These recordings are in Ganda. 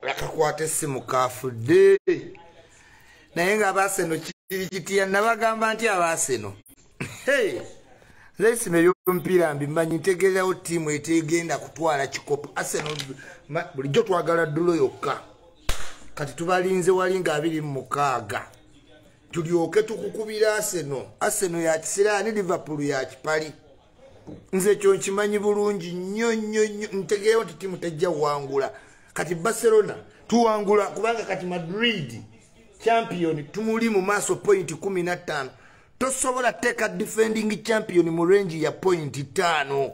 Lakakwata essimu kaafudde. Naye nga Abaseno kiri kitiya nabagamba nti Abaseno. Hey! Lesimu eby'omupiira mbimanyi ntegeerawo ttiimu etegenda kutwala kikopo. Arsenal bulijjo twagala ddulo yokka. Kati tubalinze wali nga 26. Tulyoke tukukubira Arsenal. Arsenal ya kisera ne Liverpool ya kipali. Nze kyo nkimanyi bulungi nnyo ntegeerawo nti ttiimu tejja wangula. Kati Barcelona tuwangula kubanga kati Madrid champion tumuli mu maaso point 15. Tosobola teka defending champion mu range ya point 5.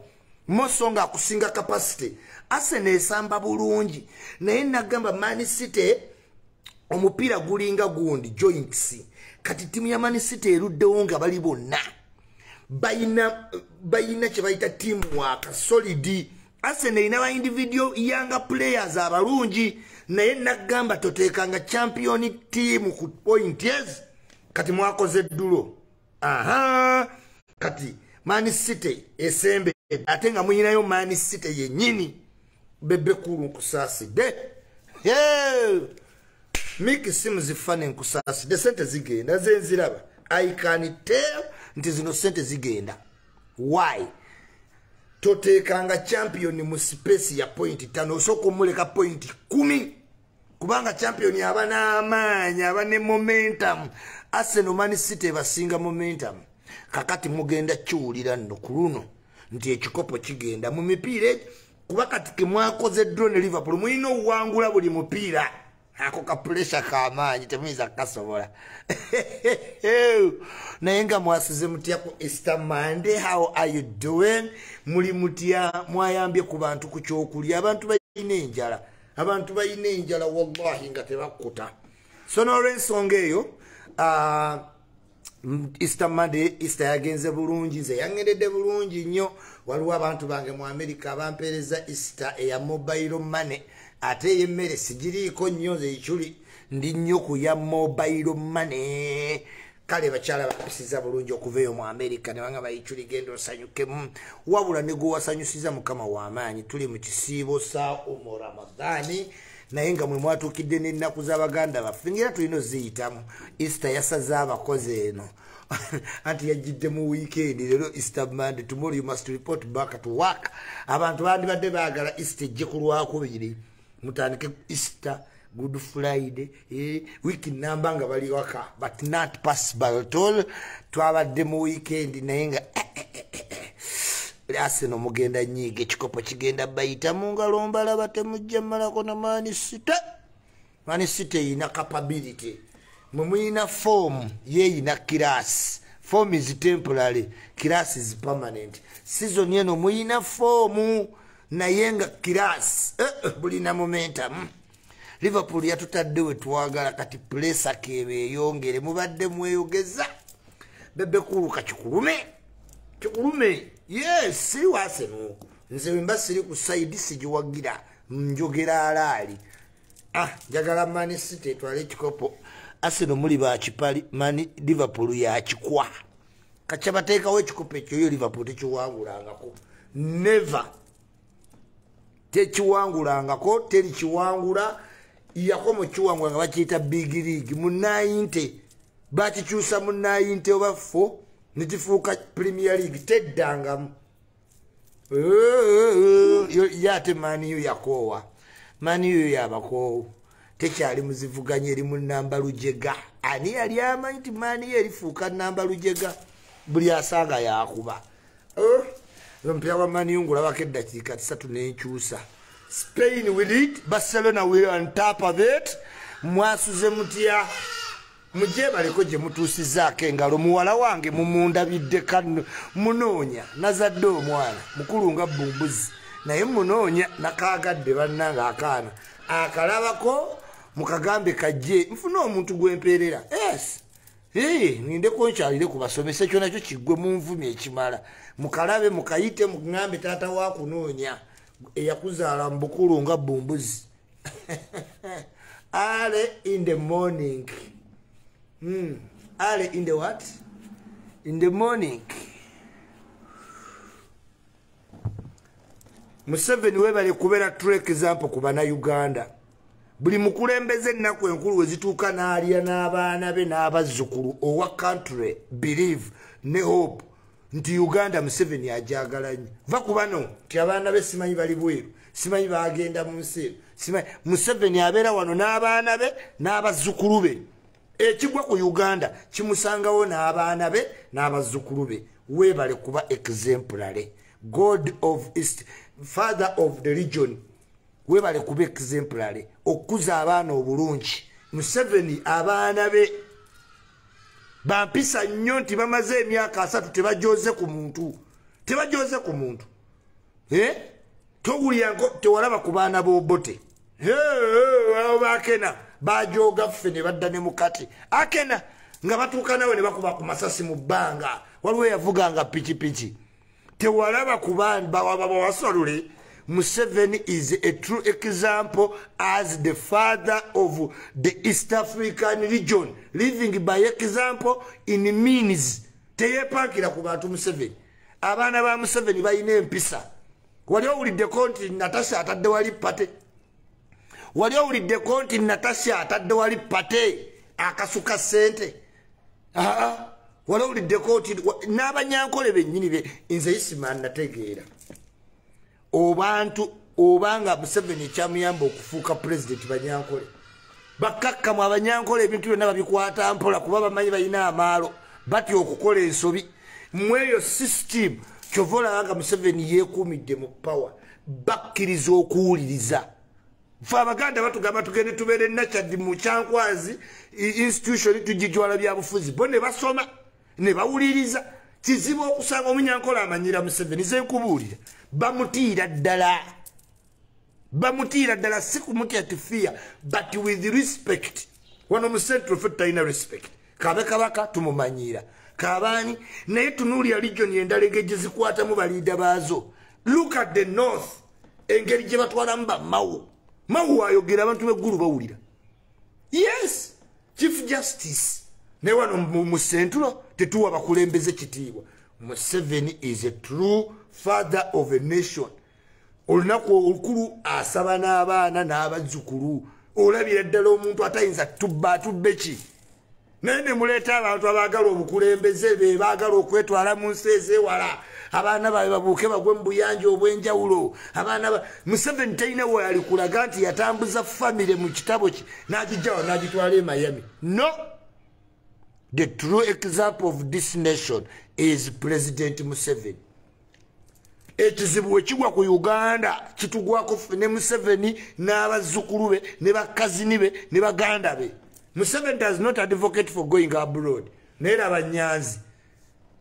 Mosonga akusinga capacity. Arsenal esamba bulungi. Naye nagamba Man City omupiira gulinga gundi joints. Kati timu ya Man City eruddewo nga bali bonna. Bayina kye bayita teamwork solid. Arsenal ina individual younger players abalungi. Naye nagamba toteekanga champion team ku point yes. Kati mwakoze ddulo. Aha. Kati Man City esembe ate nga muyinayo Man City yennyini bebe kulu nkusaasidde. Hey! Miki simu zifane nkusaasidde sente zigenda zenziraba. I can tell nti zino sente zigenda. Why? Toteekanga champion mu space ya point 5 osoko muleka point 10 kubanga champion abana amaanyi abane momentum. Arsenal Man City basinga momentum. Kakati mugenda chuulira nno kuluno nti ekikopo kigenda mu mipiira kuba kati kemwakoze drone Liverpool mwino wangula buli mupiira ako ka pressure ka amaanyi temiza kasobola. Naye nga mwasize mutya ku Easter Monday, how are you doing? Muli mutya mwayambye ku bantu ku kyokulya abantu bayina enjala. Abantu bayina enjala wallahi nga tebakuta. So n'olw'ensonga eyo Easter Monday, Easter yagenze bulungi, nze yangeredde bulungi nnyo. Waliwo abantu bange mu America abampeereza Easter eya mobile money. Ate yemmere sigiriiko nnyo nze Iculi ndi nnyo ku ya mobile money. Kale bakyala bapisiza bulungi okuva eyo mu America ne banga Iculi genda osanyukemu. Wabula ne gwe wasanyusiza Mukama w'amaanyi. Tuli mu kisiibo sa Ramadani. Naye nga mwe mwatuukidde n'ennaku z'Abaganda baffe ngera tulina oziyitamu. Easter yasaza abakozi eno. Anti yajjidde mu weekend leero Easter Monday, tomorrow you must report back to work. Abantu bandibadde baagala Easter ejje ku Lwakubiri. Mutandike Easter, Good Friday, wiki namba nga bali waka, but not possible at all. Twabadde mu weekend naye nga Arsenal mugenda nyiige ekikopo kigenda bayita mu ngalo mbalaba temujja malako na Man City. Man City ina capability. Mumuyina form ye ina class. Form is temporary, class is permanent. Season yeno muyina form na yenga class. Bulina momentum. Liverpool yatutadde we twagala kati pressure kebe yongere mubadde mweyogeza. Bebe kulu kachukulume. Chukulume. Yes, si Arsenal. Nze wimba siri ku side sijiwagira njogera alali. Jagala Man City twale kikopo. Arsenal muli ba kipali mani Liverpool ya kikwa. Kachabateeka we kikopo ekyo yo Liverpool tekiwangulangako. Never. Tekiwangulangako, teri kiwangula. Yakomo kiwangula nga bakiyita big league mu 90. Bakikyusa mu 90 oba 4. Nitifuka Premier League teddangamu. Yate mani yu yakowa. Mani yu yabakowo. Tekyali muzivuganye eri mu namba lujega. Ani yali amanyi nti mani yu erifuuka namba lujega. Buli asanga yakuba. Mpira wa mani yu ngulabako eddakiika 3 n'enkyusa. Spain will it. Barcelona will on top of it. Mwasuze mutya. Muje baleko gye mutuusizaako engalo muwala wange mumundabidde kano munoonya nazadde omwana mukulu nga bumbuzi naye munoonya nakaagadde bannanga akaana akalabako mukagambe kajje nfuna omuntu gwempeerera. Yes, nindeko nkyalire kubasomesa ekyo nakyo kiggwe mu nvumi ekimala mukalabe mukayite mugambe taata wa kunoonya eyakuzaala mu bukulu nga bumbuzi. Early in the morning. Early in the what? In the morning. Museveni webale kubera true example ku bana Uganda. buli mukulembeze ennaku enkulu wezituuka n'alya n'abaana be n'abazzukulu owa country believe ne hope nti Uganda Museveni ajagala nnyo. Va ku bano nti abaana be simanyi bali bweru, simanyi bagenda mu nsi, simanyi Museveni abeera wano n'abaana be n'abazzukulu be. Ekigwa ku Uganda kimusangawo n'abaana be n'abazzukulu be. Weebale kuba exemplary. God of East, Father of the region. Weebale kuba exemplary. Okuza abaana obulungi. Museveni abaana be bampisa nnyo nti bamaze emyaka 3 tebajoze ku muntu. Tebajoze ku muntu. Towulyango tewalaba ku baana b'obote. Bakena bajoga ffe ne badda ne mukati. Akena nga batuuka nawe ne bakuba ku masasi mu bbanga. Waliwo yavuganga pikipiki. Tewalaba ku baana bawasolule. Museveni is a true example as the father of the East African region, living by example in means. Teyepakira ku bantu Museveni. Abaana ba Museveni bayina empisa. Wali owulidde konti Natasha atadde wali pate. Wali owulidde konti Natasha atadde wali pate akasuka sente. Wali owulidde konti n'abanyankole bennyini be nze Isimani nategeera. Obantu obanga Museveni kyamuyamba okufuuka president banyankole. Bakakkamu abanyankole ebintu byonna babikwata mpola kuba bamanyi balina amaalo batya okukola ensobi. Mweyo system kyovola nga Museveni yeekuumidde mu power bakkiriza okuwuliriza. Fa Abaganda batugamba tugende tubeere Nachad mu Kyankwazi institution tugijwala byabufuzi bo ne basoma ne bawuliriza. Kizibu okusanga omunyankole amanyira Museveni ze nkubuulira. Bamutiira ddala si kumutya fear but with respect. Wano mu central fete talina respect. Kabe kabaka tumumanyira kabaani naye tunuulira region endala engeri zikwatamu baliida baazo. Look at the north engeri gye batwalamu Mawu ayogera abantu b'eggulu bawulira. Yes, Chief Justice ne wano mu central tetuwa bakulembeze kitiibwa. Museveni is a true father of a nation. Olunaku olukulu asaba n'abaana n'abazzukulu. Olabira ddala omuntu atayinza tubbe ki. Naye ne muleeta abantu abaagala obukulembeze be baagala okwetwala mu nsi ez'ewala. Abaana baabwe babuuke bagwe mu buyanja obw'enjawulo. Museveni talina we alikulaga nti yatambuza famire mu kitabo ki n'agijjawa n'agitwala e Miami. No. The true example of this nation is President Museveni. Ekizibu wekigwa ku Uganda kitugwako ne Museveni n'abazzukulu be ne bakazini be ne baganda be. Museveni does not advocate for going abroad. Naye abanyanzi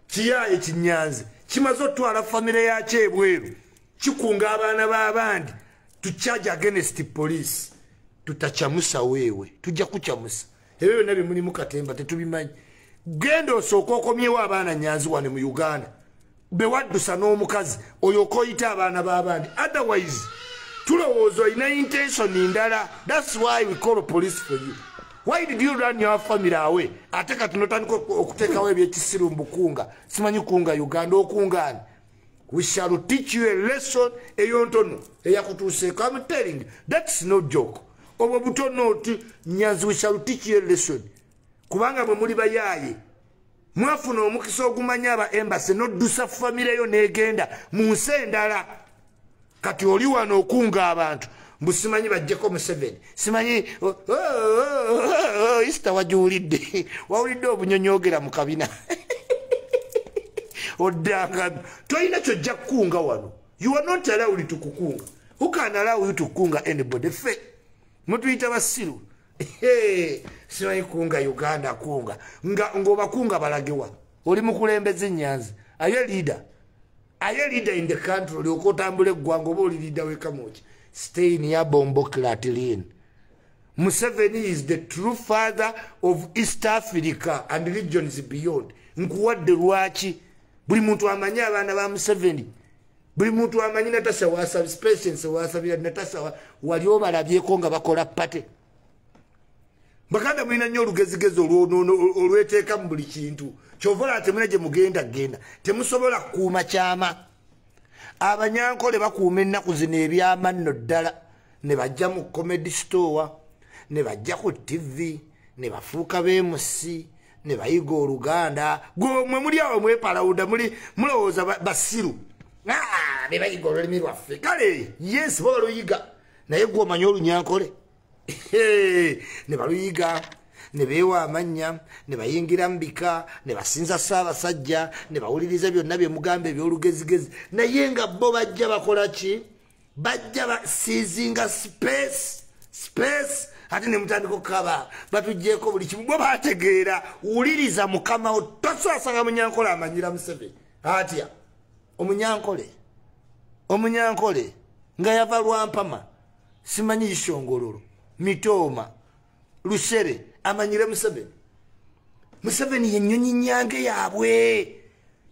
kiyaye kinyanzi kimaze otwala famire yakyo ebweru kikunga abaana b'abandi to charge against police. Tutachamusa wewe tujja kuchamusa. Ebyo byonna bimulimu katemba tetubimanyi. Genda osooka okomyewo abaana nyanzi wane mu Uganda. Bewaddusa n'omukazi oyo okoyita abaana b'abandi. Otherwise tulowooza olina intention ndala. That's why we call police for you. Why did you run your family away? Ate kati notandika okuteekawo ebyekisiru mu bukunga. Simanyi kunga Uganda okungani. We shall teach you a lesson eyontono eyakutuuseeko. I'm telling you, that's no joke. Obwo butono oti nyanzi, we shall teach you a lesson. Kubanga bwe muli bayaaye mwafuna omukisa ogumanya aba embassy noddusa famire yo negenda mu nsi endala. Kati oli wano okunga abantu mbusimanyi bajjeko Museveni simanyi Easter wajuulidde wawulidde obunyonyogera mu kabina oddanga toyina kyojja kukunga wano. You are not allowed to kukunga. Who can allow you to kunga anybody? Fe mutuyita basiru simanyi kunga Uganda kunga ngoba kunga balagewa. Oli mukulembeze nyanzi. Are you a leader? Are you a leader in the country? Oli okotambula eggwanga oba oli leader w'ekamoki. Stay near Bombo Clatilin. Museveni is the true father of East Africa and regions beyond. Nkuwadde lwaki buli muntu amanyi abaana ba Museveni. Buli muntu amanyi Natasha wasabye patience wasabira Natasha wali obalabyeko nga bakola pate. Baganda mulina nnyo olugezigezi olweteeka mu buli kintu. Kyovola ate mune gye mugenda genda. Temusobola kukuuma kyama. Abanyankole bakuuma ennaku zino ebyamanno ddala ne bajja mu comedy store ne bajja ku TV ne bafuuka bemusi ne bayiga Oluganda gomwe muli awo mwepalawuda mulowooza basiru ne bayiga olulimi lwaffe kale yes baluyiga naye gwe omanyi Olunyankole ne baluyiga ne beewa amannya ne bayingira mu bika ne basinza Ssaabasajja ne bawuliriza byonna bye mugamba eby'olugezigezi naye nga bo bajja bakola ki bajja basiizinga space ate ne mutandika okukaba batugjeeko buli kimu bwe bategeera wuliriza mukama wo toswasanga Munyankole amanyira Museveni atya omunyankole nga yava Lwampama simanyi Ishongololo Mitooma Lushere amanyire Museveni yennyonyi nyange yaabwe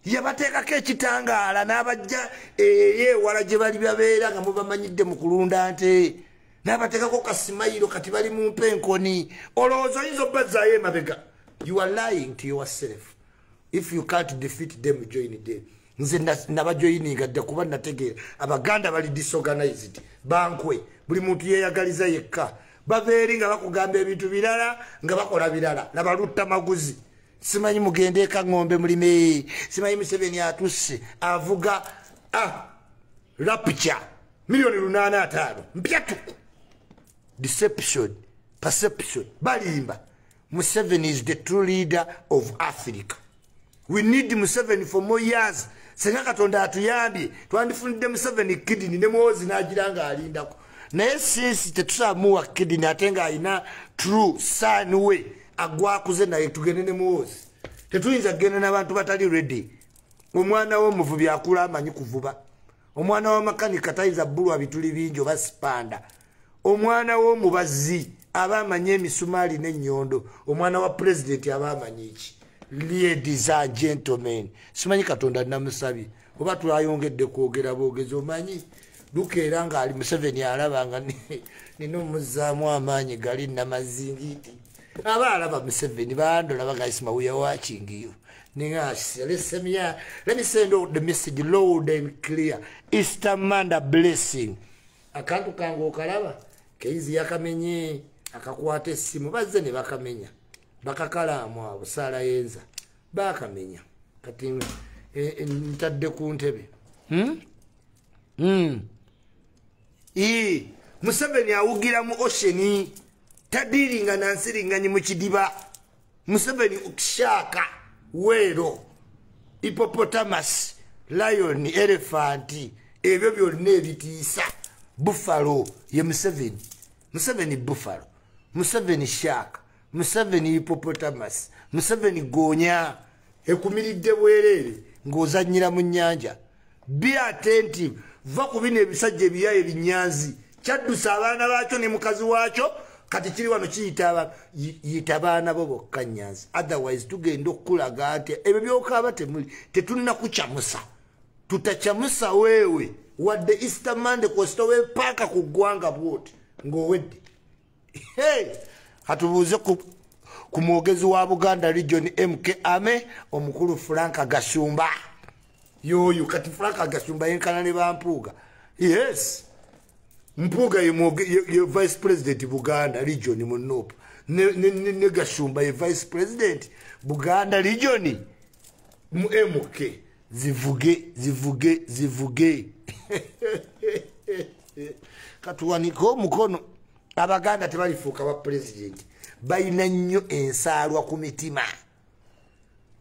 yabateekako ekitangaala n'abajja ewala gye bali babeera nga mubamanyidde mu kulunda nte n'abateekako kasimayiro kati bali mu mpenkoni olowooza oyinza obbazaayo emabega. You are lying to yourself. If you can't defeat them, join them. Nze nabajoyininga dda kuba nategeera Abaganda bali disorganized bankwe buli muntu yeeyagaliza yekka babeeri nga bakugamba ebintu birala nga bakola birala laba Luttamaguzi simanyi mugende eka ng'ombe mulime simanyi Museveni atusse avuga rapture milioni 85 mpyatuku deception perception balimba. Museveni is the true leader of Africa. We need Museveni for more years. Senga Katonda atuyambye twandifunidde Museveni kidini ne Muhoozi n'agiranga alindako naye since tetusaamuwa kidini ate nga alina true son we agwakuze naye tugende ne Muhoozi tetuyinza kugenda n'abantu batali ready. Omwana w'omuvubi akula amanyi kuvuba, omwana w'amakanika tayinza bbulwa bituli bingi oba sipanda, omwana w'omubazi aba amanyi emisumaali n'ennyondo, omwana wa president aba amanyi ki. Ladies and gentlemen, simanyi Katonda namusabye oba twayongedde kwogera boogezi omanyi lukeera nga ali Museveni alaba nga nina omuzaamu amaanyi gali namazingiti aba alaba Museveni bandola bagaisima we are watching you ninga let me send out the message loud and clear. Easter Manda blessing akantu kangu okalaba keizi yakamenye akakwata essimu bazze ne bakamenya bakakalamu abo sala yenza bakamenya kati ntadde ku ntebe Museveni awugira mu oceani tadiringa nansiringanyi mu kidiba. Museveni ukishaka wero hippopotamus lion elephant ebyo byonna ebitiisa buffalo ye Museveni buffalo, Museveni shark, Museveni hippopotamus, Museveni gonya ekumiridde bwerere ng'ozannyira mu nnyanja. Be attentive, va ku bino ebisajja ebiyaye ebinyanzi kyaddusa abaana baakyo ne mukazi waakyo kati kiri wano kiyita abaana bo bokka nyanzi. Otherwise tugenda okukulaga nti ebyo byokaaba temuli tetunnakucamusa tutacamusa weewe wadde Easter Monday kosita weepaaka ku ggwanga bwoti ng'owedde. Katubuuze ku mwogezi wa Buganda Region MK Ame omukulu Frank Gashumba yoyo kati Frank Gashumba yenkana ne bampuuga. Yes, Mpuuga ye vice president Buganda Region munopo ne Gashumba ye vice president Buganda Region mu MK zivuge katuwaniko mukono. Abaganda tebalifuuka ba president bayina nnyo ensaalwa ku mitima.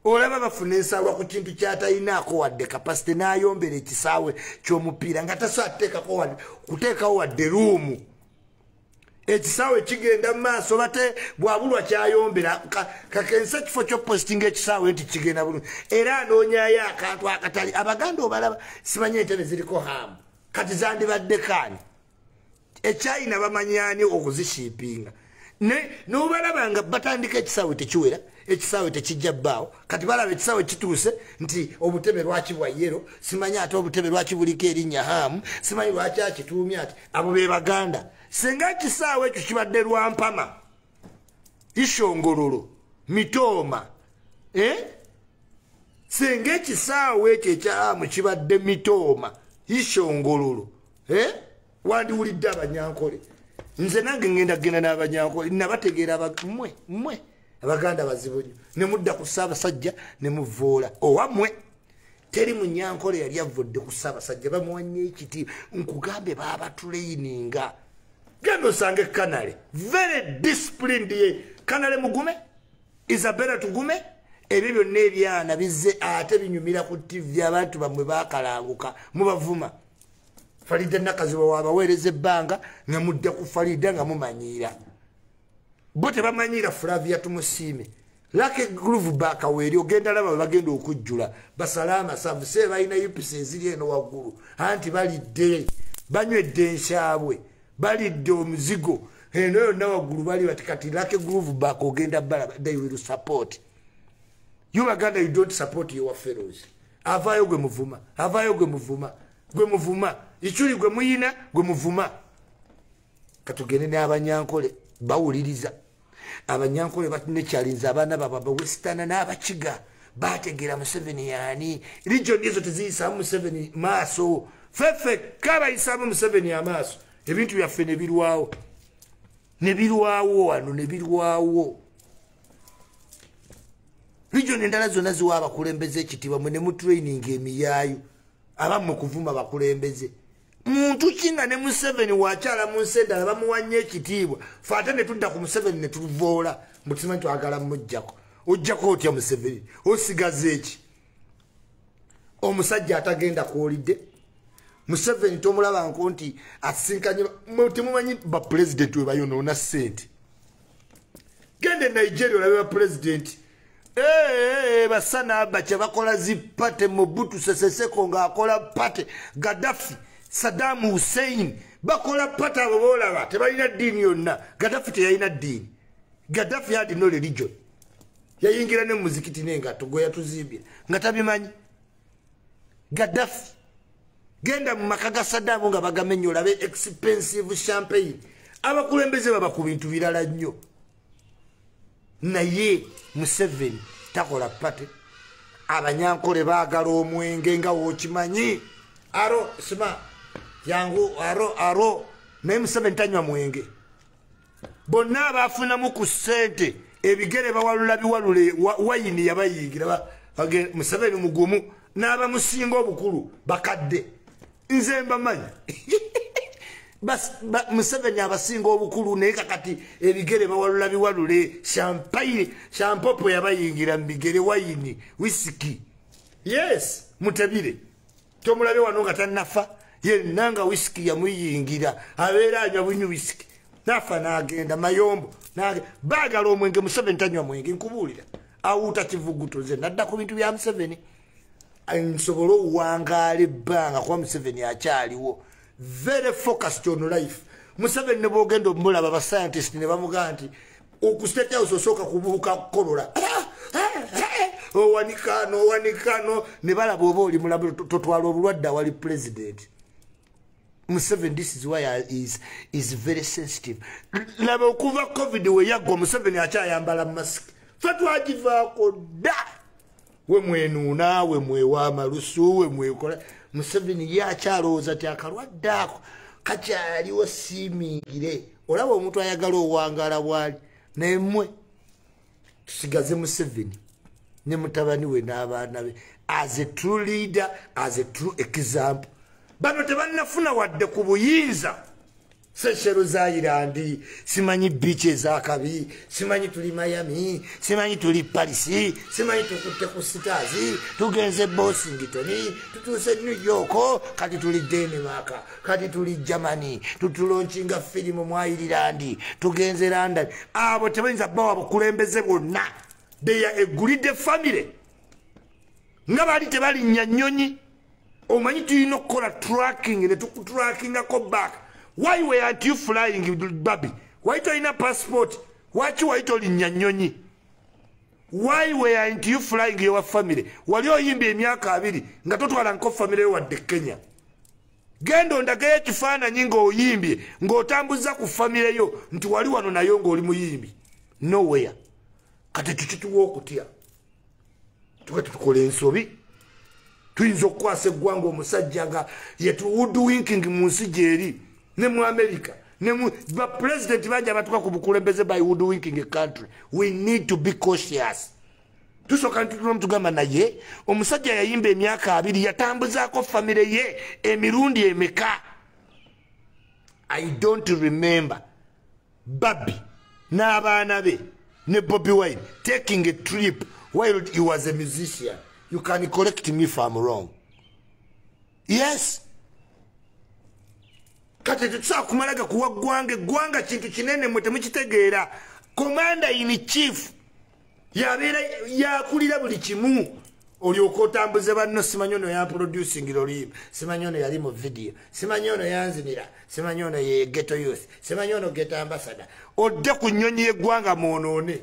Olaba bafuna ensaalwa ku kintu kyatayinaako wadde kapasite n'ayombera ekisaawe ky'omupiira nga tasateekako kuteekawo wadde ruumu. Ekisaawe kigenda mu maaso bate bwabulwa kyayombera kakensa ekifo ky'opositinga ekisaawe nti kigenda bulungi era anoonyayo akantu akatali. Abaganda obalaba simanyi entebe ziriko hamu kati zandibadde kaani ekyayina bamanyani okuzishiipinga n'obalaba nga batandika ekisaawe tekiwera, ekisaawe tekijja bbaawo kati balaba ekisaawe kituuse nti obutebe lwaki bwa yero simanyi ate obutebe lwaki buliko erinnya hamu simanyi lwaki akituumye ati. Abo be Baganda. Senga ekisaawe ekyo kibadde Lwampama, Ishongololo, Mitooma, senga ekisaawe ekyo ekyahamu kibadde Mitooma, Ishongololo, wandiwulidde Abanyankole nze nange ngenda genda n'abanyankole nabategeera mmwe abaganda bazibu nnyo ne mudda ku Ssaabasajja ne muvoola owammwe teri munyankole yali avudde ku Ssaabasajja bamuwanye ekiti nkugambe baabatuleyininga genda osange Kanale very disciplined ye Kanale mugume Isabella tugume ebyo byonna ebyana bizze ate binyumira ku TV abantu bamwe bakalanguka mubavuma Farida nakaziba wabaweereza ebbanga nga mudde ku Farida nga mumanyiira bo tebamanyira Flavia tumusiime lake groove back aweri ogenda laba bagenda okujjula basalama savu se balina UPC eziri eno waggulu anti balidde banywedde enshaabwe balidde omuzigo eno yonna waggulu bali batikati lake groove back ogenda bala they will support you Baganda you don't support your fellows avayo gwe muvuma Iculi gwe muyina gwe muvuma katugende n'abanyankole bawuliriza abanyankole batune challenge abana baba westana n'abakiga bategera Museveni yani region ezo teziyisa Museveni maaso fefe kaba isamu Museveni amaaso ebintu byaffe ne birwawo region endala zonna ziwa abakulembeze ekitiibwa mwe ne mu training emiyaayu abamu kuvuma bakulembeze muntu kinga ne Museveni wakyala mu nsenda bamuwanye ekitiibwa fate ne tudda ku Museveni ne tuvoola mutima twagala mujjako ojjako otya Museveni osigaze eki omusajja atagenda kuolidde Museveni tomulaba nti asinkanye temumanyi ba president we bayonoona ssente gende Nigeria olabe ba president basana abacha bakola zipate Mobutu Sese Seko nga akola pate Gaddafi Saddam Hussein bakola pate abobola tebalina ddiini yonna Gaddafi teyalina ddiini Gaddafi had no religion yayingira ne muzikiti nengato gwe yatuzimbye nga tabimanyi Gaddafi genda mu maka ga Saddam nga bagamenyo olabe expensive champagne abakulembeze baba ku bintu birala nnyo naye Museveni takola pate abanyankole baagala omwenge nga wokimanyi aro sima yangu aro naye Museveni tanywa mwenge bonna abafunamu ku ssente ebigere bawalula biwalule wayini yabayigira Museveni mugumu n'abamusinga obukulu bakadde nze mbamanyi bas Museveni abasinga obukulu naye kakati ebigere bawalula biwalule champagne champopo yabayingira mbigere wayini whisky yes mutabire tomulabe wano nga tannafa ye nanga whisky yamuyingira abeera anywa bunyu whisky nafa n'agenda mayombo baagala omwenge Museveni tanywa mwenge nkubuulira awuuta kivuguto ze nadda ku bintu bya Museveni nsobola owangaala ebbanga kuba Museveni akyaliwo very focused on life Museveni ne bogenda omulaba ba scientist ne bamugaa nti okustate house osooka kubuuka kukolola owanikano ne balaba oba oli mulabu totwala obulwadde awali president Museveni this is why is very sensitive laba okuva covid we yagwa Museveni akyayambala mask fatwagivaako dda we mwenuuna we mwewa amalusu we mwekola Museveni yakyalowooza ti akalwadde ako kakyaliwo siimingire olaba omuntu ayagala owangaala bwali naye mmwe tusigaze Museveni ne mutabani we n'abaana be as a true leader as a true example bano tebannafuna wadde ku buyinza Seychelles za Irandi simanyi beach ezakabi simanyi tuli Miami simanyi tuli Paris simanyi tukutte ku Stars tugenze Washington tutuse New York kati tuli Denmark kati tuli Germany tutulaunchinga filimu mu Ireland tugenze London abo tebayinza bawa bukulembeze bonna they are a great family nga bali tebali nyanyonyi omanyi tulina okukola tracking ne tukutrackinga ko back. Why were you flying, baby? Why do you have a passport? Why do you nyanyonyi? Why were you flying your family? Wali oyimbe emyaka abiri nga totwala nko family wadde Kenya. Gendo ndagaye kifana nyingo oyimbye ng'otambuza ku family yo nti wali wano nayo ng'oli muyimbi. Nowhere. Kati tututuwa okutya. Tukola ensobi. Tuyinza okukwasa eggwanga omusajja nga yetu woodwinking mu nsi gy'eri ne mu America ba president banja batuka ku bukulembeze by woodwinking a country. We need to be cautious. Tusoka ntugamba naye omusajja yayimba emyaka 2 yatambuzaako family ye emirundi emeka. I don't remember Babi n'abaana be ne Bobby Wine taking a trip while he was a musician. You can correct me if I'm wrong. Yes. Kati tutsa kumalaga kuwa gwanga kintu kinene mwete mukitegeera. Commander in chief yabeera yakulira buli kimu. Olyoka otambuze banno simanyono ya producing lolimo, simanyono yali mu video, simanyono yanzinira, simanyono ye ghetto youth, simanyono ghetto ambassador. Odde ku nnyonyi y'eggwanga mwonoone.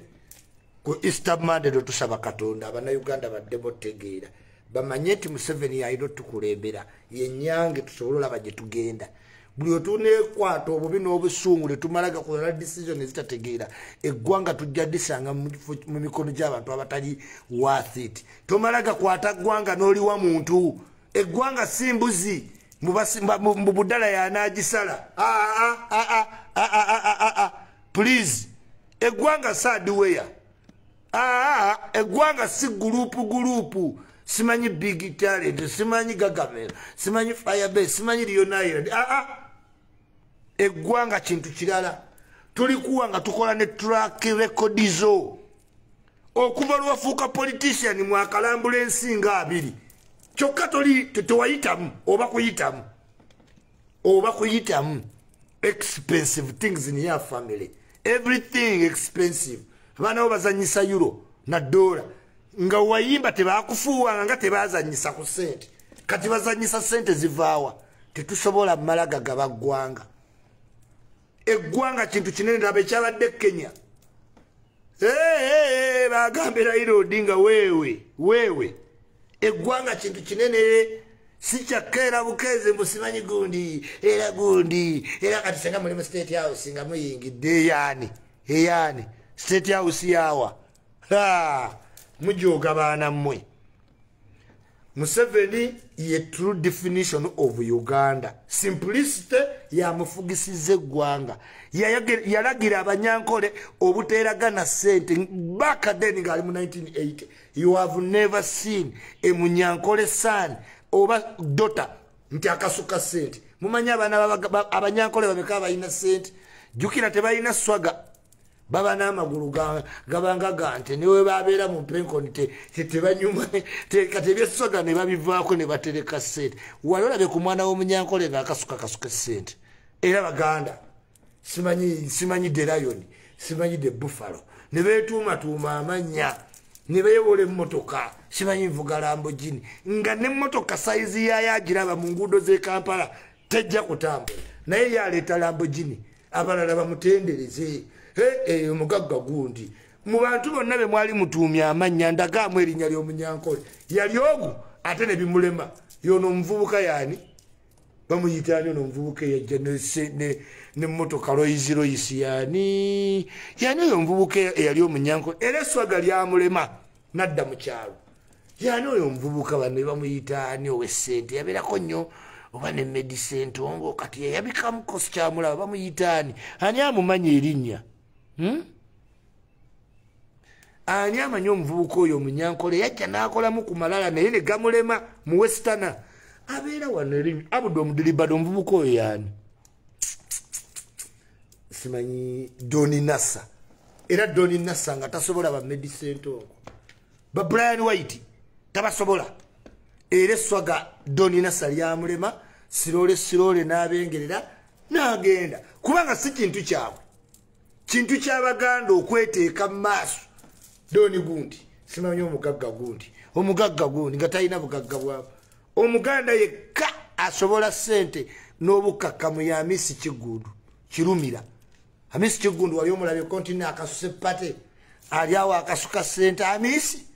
Ku Easter Monday tusaba Katonda abana Uganda badde botegeera. Bamanye nti Museveni yayiro tukulembera yenyange tusobola baje tugenda. Buli otune kwato obubi n'obusungu letumalaga kukola decision ezitategeera eggwanga tujja disanga mu mikono gy'abantu abatali worth it. Tomalaga kwata ggwanga n'oli wa muntu eggwanga si mbuzi mu budala yanagisala. Please eggwanga sadware. Eggwanga si gurupu simanyi big talent simanyi gagamera simanyi firebase simanyi Leonard. Eggwanga kintu kirala tulikuwa nga tukola ne track record zo okuva lwafuuka politician mwakalambula ensinga 2 kyokka toli tetewayitamu oba kuyitamu expensive things in your family, everything expensive. Abaana bo bazanyisa euro na dollar nga wayimba tebakufuuwa nga tebazanyisa ku sente kati bazanyisa sente zivaawa. Tetusobola malaga gabaggwanga. Eggwanga kintu kinene ndabe kyabadde Kenya. Bagambira Raila Odinga wewe. Eggwanga kintu kinene sikyakera bukeze musimanyi gundi era kati senga mulimu state house nga muyingidde yani state house yawa mujoga baana mmwe. Museveni ye true definition of Uganda. Simplicity ya mufugisize eggwanga. Yalagira abanyankole obuteeragana sente back then ngali mu 1980. You have never seen a munyankole son oba daughter nti akasuka sente. Mumanya abana abanyankole babeka bayina sente. Jukira tebayina swaga. Baba n'amagulu gabanga gante niwe babeera mu penkonite tebanyuma tekatebye soga ne babivaako ne batereka sente. Walola ku mwana w'omunyankole ng'akasuka sente. Era baganda simanyi the lion simanyi the buffalo ne beetuuma amannya ne beewola emmotoka simanyi nvuga Lamborghini nga n'emmotoka sayizi yayo agiraba mu nguudo z'e Kampala tejja kutambula naye yaleeta Lamborghini abalala bamutendereze. Omugagga gundi mu bantu bonna be mwali mutuumya amannya ndagaamu erinnya ly'omunyankole yali ogu ate ne bimulema. Yono omuvubuka yani bamuyitaani ono omuvubuka yajja n'emmotoka Royisi yani oyo omuvubuka eyali omunyankole era eswaga lyamulema nadda mu kyalo. Yani oyo omuvubuka bano bamuyitaani ow'essente yabeerako nnyo oba ne medicine ntongo kati yabikamu kosi kyamulaba bamuyitaani ani amumanyi erinnya. Ani amanyi omuvubuka oyo omunyankole yajja n'akolamu ku malala naye ne gamulema mu Western abeera wano erinnya Abudu Omudilibado omuvubuka oyo yani simanyi Doni Nassa. Era Doni Nassa nga tasobola ba medicine ntongo ba Brian White tabasobola era eswaga Doni Nassa lyamulema sirole n'abengerera n'agenda kubanga si kintu kyabwe. Kintu ky'Abaganda okweteeka mu maaso. Doni gundi simanyi omugagga gundi nga talina bugagga bwabo. Omuganda yekka asobola sente n'obukakkamu ya Amisi Kiggundu kirumira. Amisi Kiggundu wali omulabye kontina akasuse pate ali awo akasuka sente. Amisi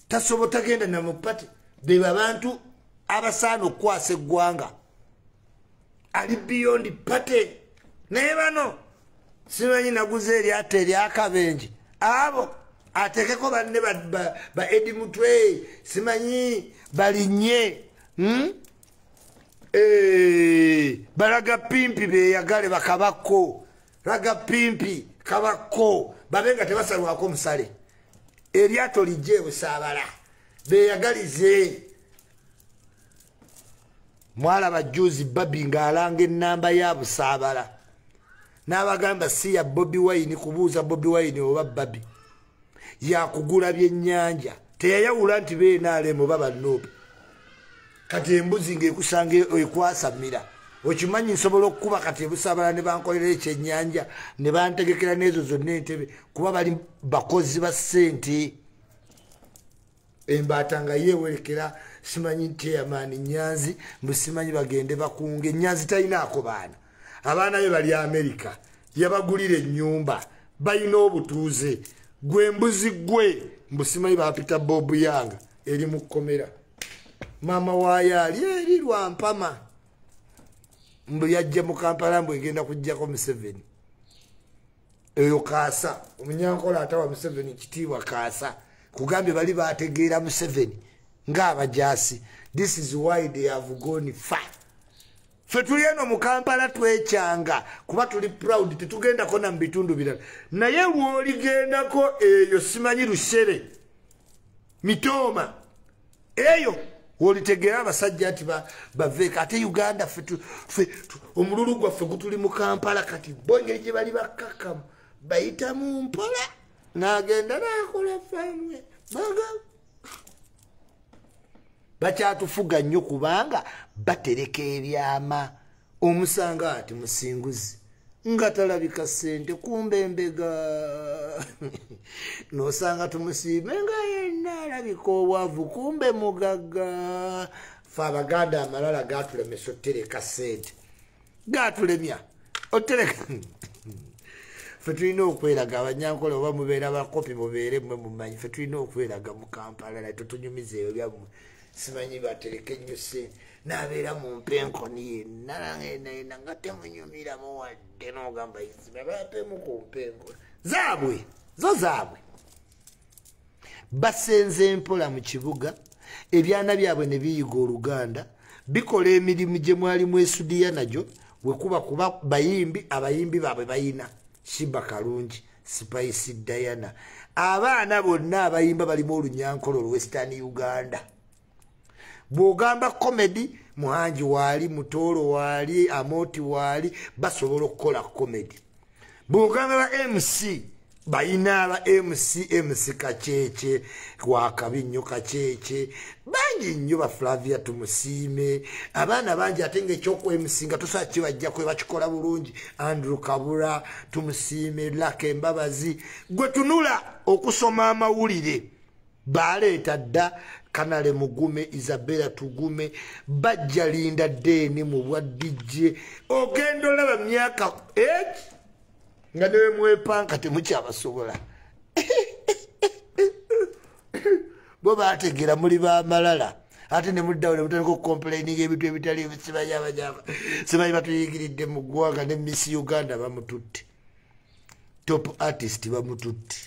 tasobola tagenda na mu pate be abantu abasaana okukwasa eggwanga ali beyond pate naye bano simanyi naguze eryato eryakabenje abo atekeko banne ba Edi Mutwe simanyi balinnye balaga pimpi beyagale bakabako laga pimpi kabako babenga tebasalwako omusale eryato lijje busaabala beyagalize mwala bajuzi babi ngaalanga ennamba ya busaabala n'abagamba si ya Bobi Wine kubuuza Bobi Wine oba babi yakugula byennyanja teyayawula nti beenaalemu baba nobe kati embuzi ng'ekusanga ekwasamira okimanyi nsobola okukuba kati ebusaabala ne bankolera ekyennyanja ne bantegekera n'ezo zonna entebe kuba bali bakozi ba ssente embaata nga yeewerekera simanyi nti eyamaani Nyanzi mbu simanyi bagende bakunga Nyanzi talinaako abaana be bali Amerika yabagulira ennyumba balina obutuuze gwe mbuzi gwe mbu simanyi bapita Bobu Yanga eri mu kkomera maama waayo ali eri Lwampama mbu yajja mu Kampala mbu egenda kujjako Museveni eyo Kaasa omunyankola atawa Museveni kitiibwa Kaasa kugambye bali bategeera Museveni ng'abajaasi. This is why they have gone far. Fe tuli eno mu Kampala twekyanga kuba tuli proud tetugendako na mu bitundu birala naye lw'oligendako eyo simanyi Lushere Mitooma eyo wolitegeera abasajja nti baveeka ate Uganda fe omululu gwaffe gutuli mu Kampala kati bongeri gye bali bakkakkamu bayita mu mpola n'agenda n'akola famwe baga bakyatufuga nnyo kubanga batereka ebyama omusanga ati musinguzi nga talabika ssente kumbe embega n'osanga tumusiime nga yenna alabika obwavu kumbe mugagga fe Abaganda amalala gatulemesa otereka ssente gatulemya otereka fe tulina okweraga abanyankola oba mubeera bakopi mubeere mmwe mumanyi fe tulina okweraga mu Kampala naye tutunyumizeeyo byammwe simanyi batereke nnyo ssente n'abeera mu mpenkoni yenna yenna nga temunyumiramu wadde n'ogamba izima bapemu ku mpenkoni zaabwe zo zaabwe basenze empola mu kibuga ebyana byabwe ne biyiga Oluganda bikola emirimu gye mwalimu esudiya nagyo wekuba kuba bayimbi abayimbi baabwe bayina Shiba Kalungi Spice Diana abaana bonna abayimba balimu olunyankolo Western Uganda bw'ogamba comedy Muhanji waali Mutoro waali Amoti waali basobola okukola comedy bw'ogamba ba MC bayina aba MC Kacheche Wakabinyo Kacheche bangi nnyo ba Flavia Tumusiime abaana bangi ate ng'ekyoku MC nga tosobola kibajja kwe bakikola bulungi Andrew Kabura Tumusiime Lake Mbabazi gwe tunula okusoma amawulire baleeta dda Kanale Mugume Isabella Tugume bajja Linda Deni mu bwa DJ ogenda olaba myaka nga newe mwepanka temukyabasobola bo bategeera muli bamalala ate ne muddawo ne mutandika okukomplaininga ebintu ebitali simanyi abajaba simanyi batuyigiridde mu ggwanga ne Miss Uganda bamututte top artist bamututte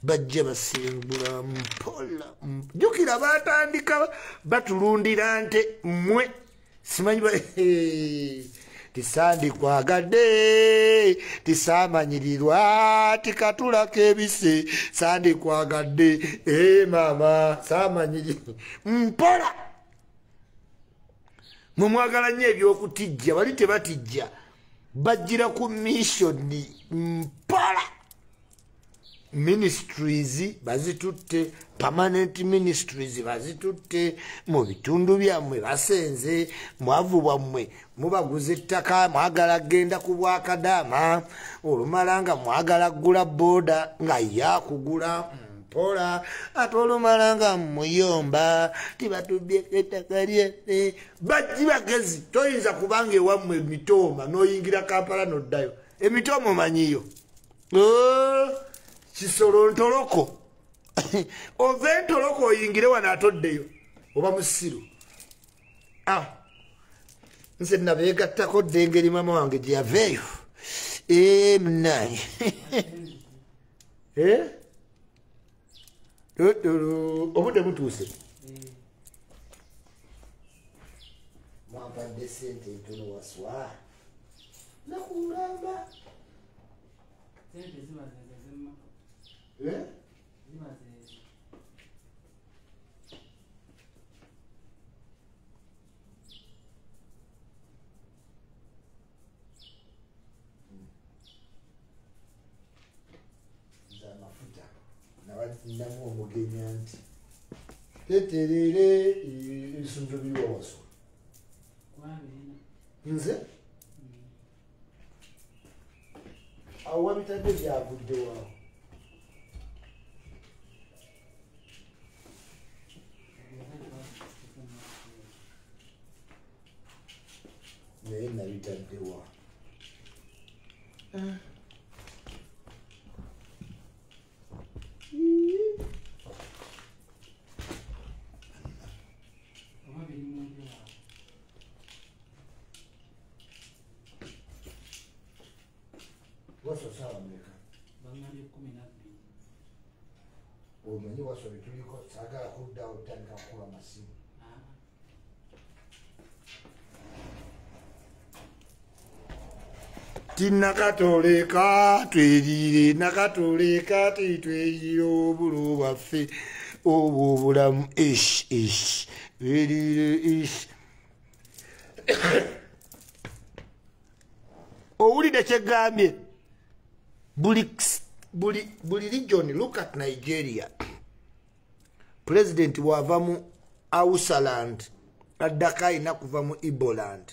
bajja basimbula mpola jukira batandika batulundira nte mmwe simanyi tisandi kwagadde tisamanyirirwa tikatula kebise sandi kwagadde mama samanyiri mpola mumwagala nnyo ebyokutijja bali tebatijja bajjira ku missioni mpola ministries bazitutte permanent ministries bazitutte mu bitundu byammwe basenze mwavu bwammwe mubaguza ettaka mwagala genda ku Bwakadaama olumalanga mwagala gula boda nga yakugula mpola ate olumalanga muyomba tibatubye ettaka lyette bajji bagezi toyinza kubanga ewammwe Emitooma n'oyingira Kampala n'oddayo Emitooma omanyiyo Kisolo ntoloko ove ntoloko oyingire wano atoddeyo oba musiru nze nabeegattako dda engeri mama wange gye yaveeyo munaye obudde butuuse mpadde sente ntono waswa nakungamba sente zimaze zimma zimaze zamafuta namu omugenya nti teterere ebisunzo biriwa waswa nze awo wabitadde byavudde waawo naye nabitadde wa omanyi waswa bituliko saagala kuddawo tutandika kukuba amasimu tinakatoleka tweriire nakatoleka titweyire obulu bwaffe obwo obulamu eriire owulidde kyegambye buli region. Look at Nigeria. President wava mu Hausaland addaka ina kuva mu Iboland.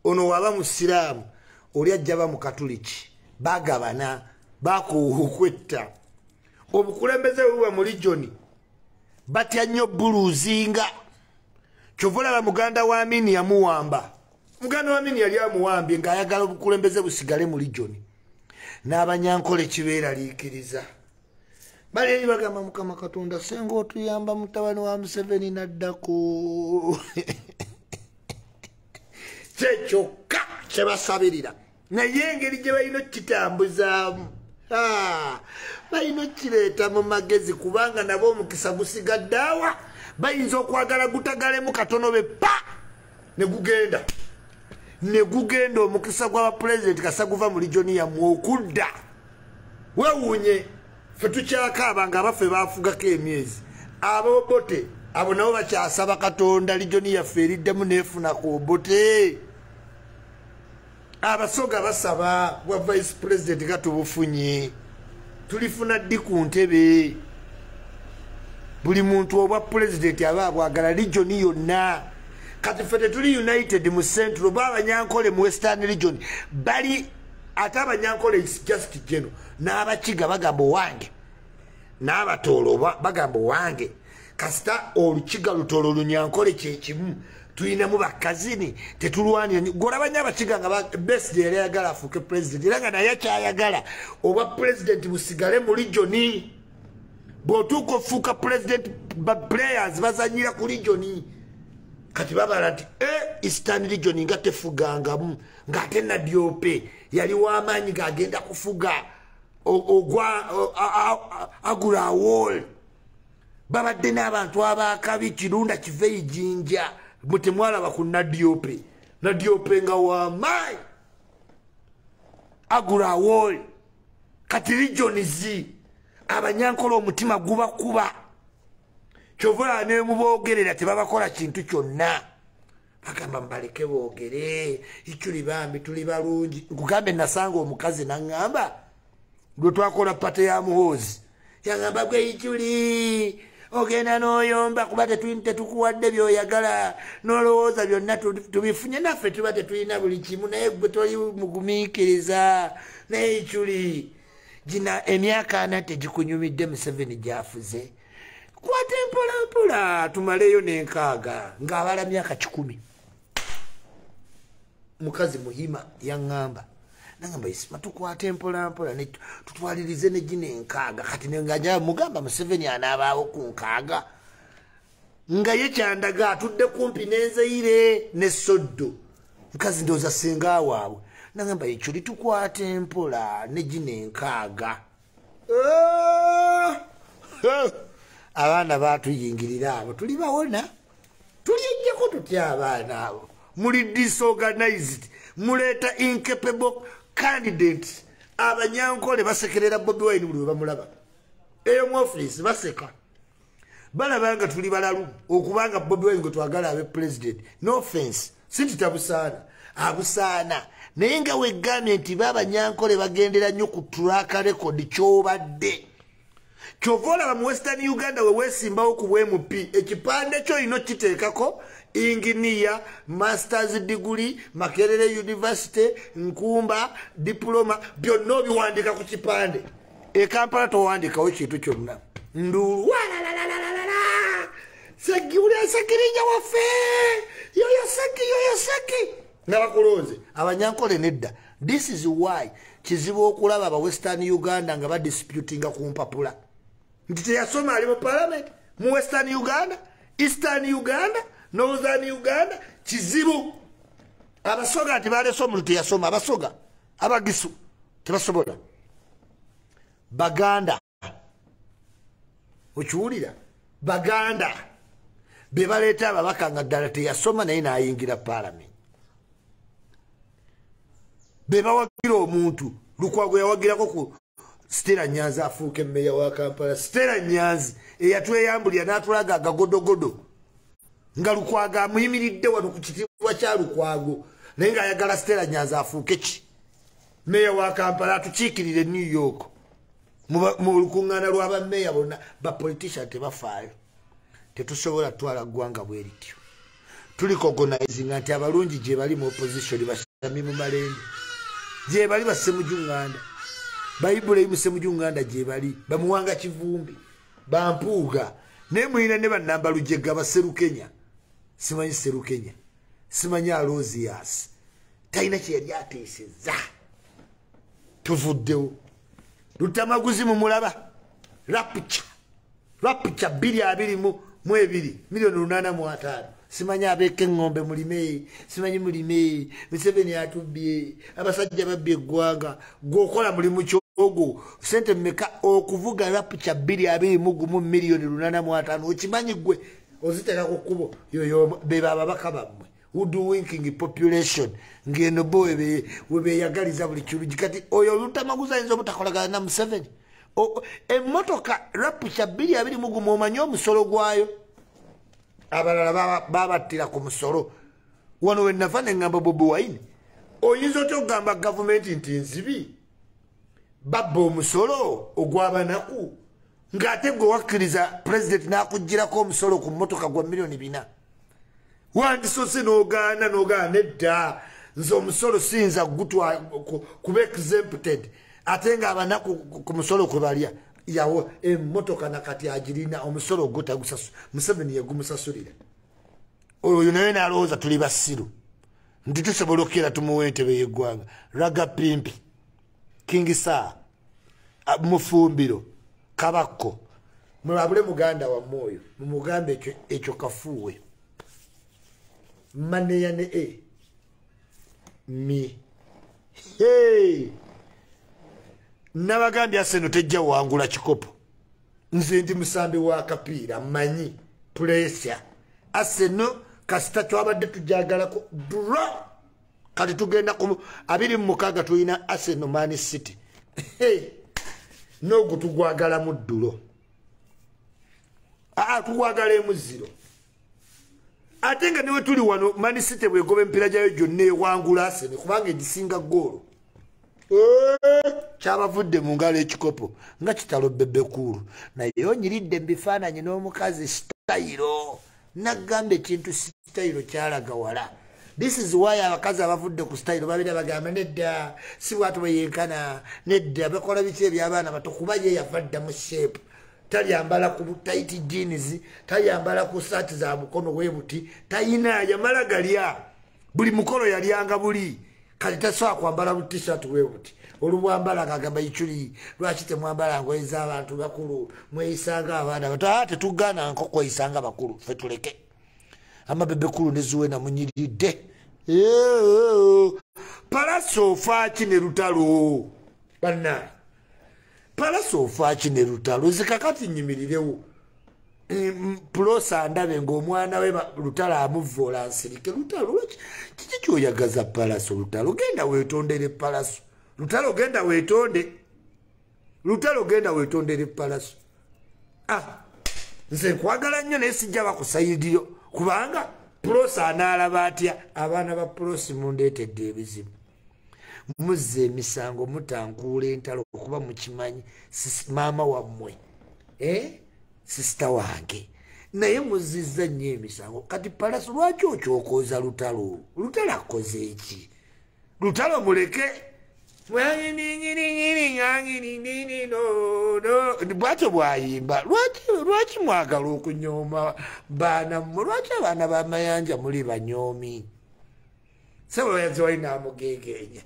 Ono wava mu Siramu oli ajjaba mu Katuliki bagabana bakukwetta obukulembeze buba mu region batya nnyo buluzinga kyovula ba muganda wa Amini yamuwamba muganda wa Amini yali amuwambye ng'ayagala obukulembeze busigale mu region n'abanyankole kibeera liikiriza bali eri bagamba Mukama Katonda senga otuyamba mutabani wa Museveni naddako kyekyoka kyebasabirira naye engeri gye balina okitambuzaamu balina okireeta mu magezi kubanga nabo omukisa gusigadde awa bayinza okwagala gutagalemu katono be pa ne gugenda omukisa gw'abapulezidenti kasa guva mu regioni yammwe okudda wewuunye ffe tukyakaaba nga abaffe baafugako emyezi abobote abo nabo bakyasaba Katonda regioni yaffe eriddemu neefuna ku obote abasoga basaba bwa vice president katubufunye tulifuna ddi ku ntebe buli muntu obwa president aba abwagala regioni yonna kati ffe tetuli united mu central b'abanyankole mu western region bali ate abanyankole is just general n'abakiga bagamba owange n'abatoolo bagamba owange kasita olukiga lutoolo olunyankole kyekimu tulinamu bakazini tetulwanira golabanya abakiga nga best yali ayagala afuuke president era nga naye akyayagala obwa president busigale mu regioni bw'otuuka ofuuka president players bazanyira ku regioni kati babala nti eastern region nga tefugangamu ng'ate nadyope yali w'amaanyi ng'agenda kufuga ogwa agula wall babadde n'abantu abakabi kirunda kive ijinja mutemwalaba ku nadyope nga w'amaanyi agula wall kati regions abanyankole omutima gubakuba kyovula nemubogerera tebabakola kintu kyonna bagamba mbaleke boogere Iculi bambi tuli balungi nkugambe nasanga omukazi naŋŋamba lwe twakola pate ya muhoozi yaŋŋamba gwe Iculi ogenda n'oyomba kuba tetukuwadde byoyagala n'olowooza byonna tubifunye naffe tuba tetulina buli kimu naye gwe toli mugumiikiriza naye Iculi gina emyaka 4 tegikunyumidde Museveni gyafuze kwata empolampola tumaleyo n'enkaaga ng'abala myaka 10 mukazi muhima yaŋŋamba nagamba isima tukwata empolampola tutwalirize ne gino enkaaga kati nengaja mugamba Museveni anaabaawo ku nkaaga nga ye kyandaga atudde kumpi n'enzeire ne Soddo mukazi ndooza senga waabwe nagamba Iculi tukwata empola ne gino enkaaga abaana batuyingirira abo tuli bawona tulyejjeko tutya abaana abo muli disorganized muleta incapable candidates abanyankole basekerera Bobi Wine buli bamulaba eyo mu office baseka balabanga tuli balalu okubanga Bobi Wine gotwagala abe president no offense sintitabusana abusana naye nga we government babanyankole bagendera nnyo ku track record kyobadde kyovola mu Western Uganda we wesimbawo ku MP ekipande kyo ino kiteekako engineer masters degree Makerere University Nkumba diploma byonna biwandika ku kipande e Kampala towandikawo kintu kyonna ndulu segiule sekirinya wafe yoyo seki nabakulonze abanyankole nedda. This is why kizibu okulaba aba Western Uganda nga badisputinga ku mpapula nti teyasoma ali mu parliament mu Western Uganda, Eastern Uganda, Northern Uganda kizibu. Abasoga ati baleso omuntu teyasoma abasoga abagisu tebasobola Baganda okiwulira Baganda bebaleeta ababaka nga ddala teyasoma naye naayingira parliament bebawagira omuntu Lukwago yawagirako ku Stella Nyanzi afuuke mmeya wa Kampala Stella Nyanzi eyatweyambulira n'atulaga agagodogodo nga Lukwago amuyimiridde wano ku kitibwa kya Lukwago naye ng'ayagala Stella Nyanzi afuuke ki mmeya wa Kampala atukiikirire New York mu lukuŋŋaana lw'abammeya bonna bapolitician tebafaayo tetusobola twala ggwanga bwe lityo tuli organizinga nti abalungi gye bali mu opposition basami mu malende gye bali bassemujunganda Bayibuli imusemujunganda gye bali bamuwanga kivumbi bampuuga naye mulina ne bannamba lujega baserukenya simanyi serukenya simanyi Alozias talina kye yali ateesezza tuvuddewo Luttamaguzi mu mulaba Rapucha 222 milioni 805 simanyi abeke ngombe mulime simanyi mulime Museveni atubye abasajja babbye eggwanga gwokola mulimu kyogo sente mmeka okuvuga Rapucha 221 milioni 805 okimanyi gwe oziteka ku kkubo yoyo beba ababaka bammwe woodwinking population ngeno bowe webeyagaliza buli kirugi kati oyo Luttamaguzi ayinza obutakolagana na Museveni Emotoka Rapucha 221 omanyi omusolo gwayo abalala babattira ku musolo wano we nava ne ngamba Bobi Wine oyinza otya okugamba gavumenti nti nzibi babba omusolo ogw'abanaku ng'ate gwe wakkiriza president n'akugirako omusolo ku mmotoka gwa milioni 4 wandisose n'ogaana nedda nze omusolo siyinza gutwa kuba exempted ate ng'abanaku ku musolo kwe balya yawo emmotoka nakati agirina omusolo ogutagusasula Museveni yegumusasulira oyo naye n'alowooza tuli basiru nti tusobola okukira tumuwa entebe y'eggwanga Raga Pimpi Kingisa Mufumbiro Kabakko mulabule muganda wa moyo mumugambe ekyo kafuwe maneya ne mi hey nabagambye Arsenal tejja wangula kikopo nze ndi musambi wa kapiira manyi pressure Arsenal kasita twabadde tujagalako draw kati tugenda ku 26 tuyina Arsenal Man City no gutugwagala muddulo tugwagala emuziro ate nga niwe tuli wano Man City bwegoba empira gyayo gyonna ewangula Arsenal kubanga egisinga ggoolo kyabavudde mu ngalo ekikopo nga kitalo bebekulu naye onyiridde mbifaananyi n'omukazi stayiro nagamba ekintu stayiro kyalaga wala. This is why abakazi abavudde ku stayiro babira bagamba nedda si bwatu bweyenkana nedda bakola biki ebyabaana bato kuba ye yavadda mu shape taliyambala ku tight jeans taliyambala ku saati za mukono webuti tayina yamala galya buli mukolo yalyanga buli kali tasobola kwambala bu t-shirt webuti olubwambala kagamba Iculi lwaki temwambala ngoye z'abantu bakulu mweyisanga abaana bato ate tugana nko kweyisanga bakulu ffe tuleke amabebe kulu nezuwena munyiridde Pallaso faaki ne Lutalo banna Pallaso faaki ne Lutalo zikakati nyimirirewo Pulosa ndabe ng'omwana we Lutalo amuvoola nsirike. Lutalo kiki kyoyagaza Pallaso? Lutalo genda weetondere Pallaso. Lutalo genda weetonde. Lutalo genda weetondere Pallaso. Nze nkwagala nnyo naye sijja bakusayiriyo kubanga Pulosa anaalaba atya. Abaana ba Pulosi mundeetedde ebizibu. Muzze emisango mutankuula entalo okuba mukimanyi maama wammwe sisita wange naye muzizza nnyo emisango. Kati Pallaso lwaki okyokooza Lutalo? Lutalo akoze eki? Lutalo muleke bwatyo bwayimba. Lwaki mwagala okunyooma baana mmwe? Lwaki abaana b'amayanja muli banyoomi? Sebayanzi walina amugegenya.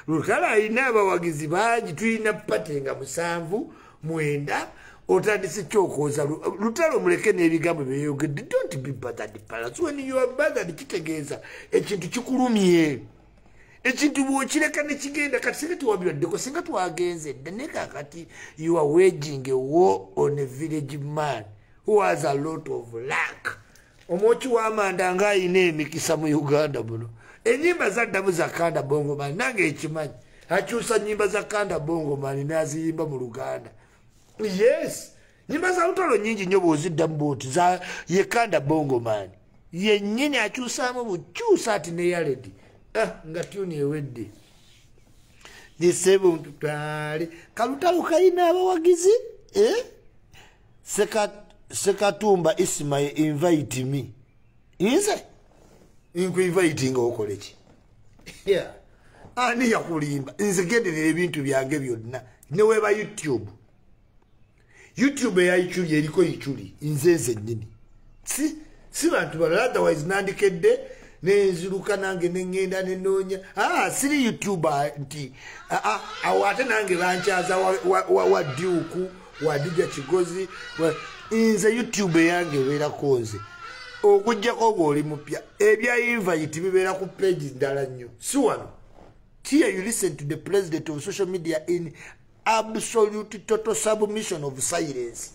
Lutalo alina abawagizi bangi. Tulina pate nga 7 9 otandise kyokooza. Lutalo muleke n'ebigambo byeyogedde. Don't be bothered Pallaso. When you are bothered kitegeeza ekintu kikulumye. Ekintu bw'okireka ne kigenda. Kati singa tuwabiwaddeko singa twagenze dda ne kakati you are waging a war on a village man who has a lot of luck. Omwoki w'amanda ng'ayina emikisa mu Uganda muno. Enyimba zaddamu za Kanda Bongo Man nange ekimanyi. Akyusa nyimba za Kanda Bongo Man n'aziyimba mu Luganda. Yes. Nyimba za Lutalo nyingi nnyo bw'oziddamu bw'oti za ye Kanda Bongo Man. Yennyini akyusaamu bukyusa ati ne yaledi. Nga tuni ewedde. Nisebe ntutwale. Kalutalo kalina abawagizi? Sekatumba Ismail invite me. Inze? Inviting okoleki. Yeah. Ani yakulimba. Nze gendere ebintu byange byonna. Ne weba YouTube. YouTube ya Iculi eriko Iculi. Nze nnyini. Si bantu balala otherwise nandikedde nenziruka nange nengenda nenoonya. Siri YouTuber nti. Awate nange bankyaza wa Duku, wa Dija Kigozi. Nze YouTube yange ebeerako nze. Okujjako ng'oli mupya. Ebya invite bibeera ku page ndala nnyo. Si wano. Here you listen to the president of social media in absolute total submission of silence.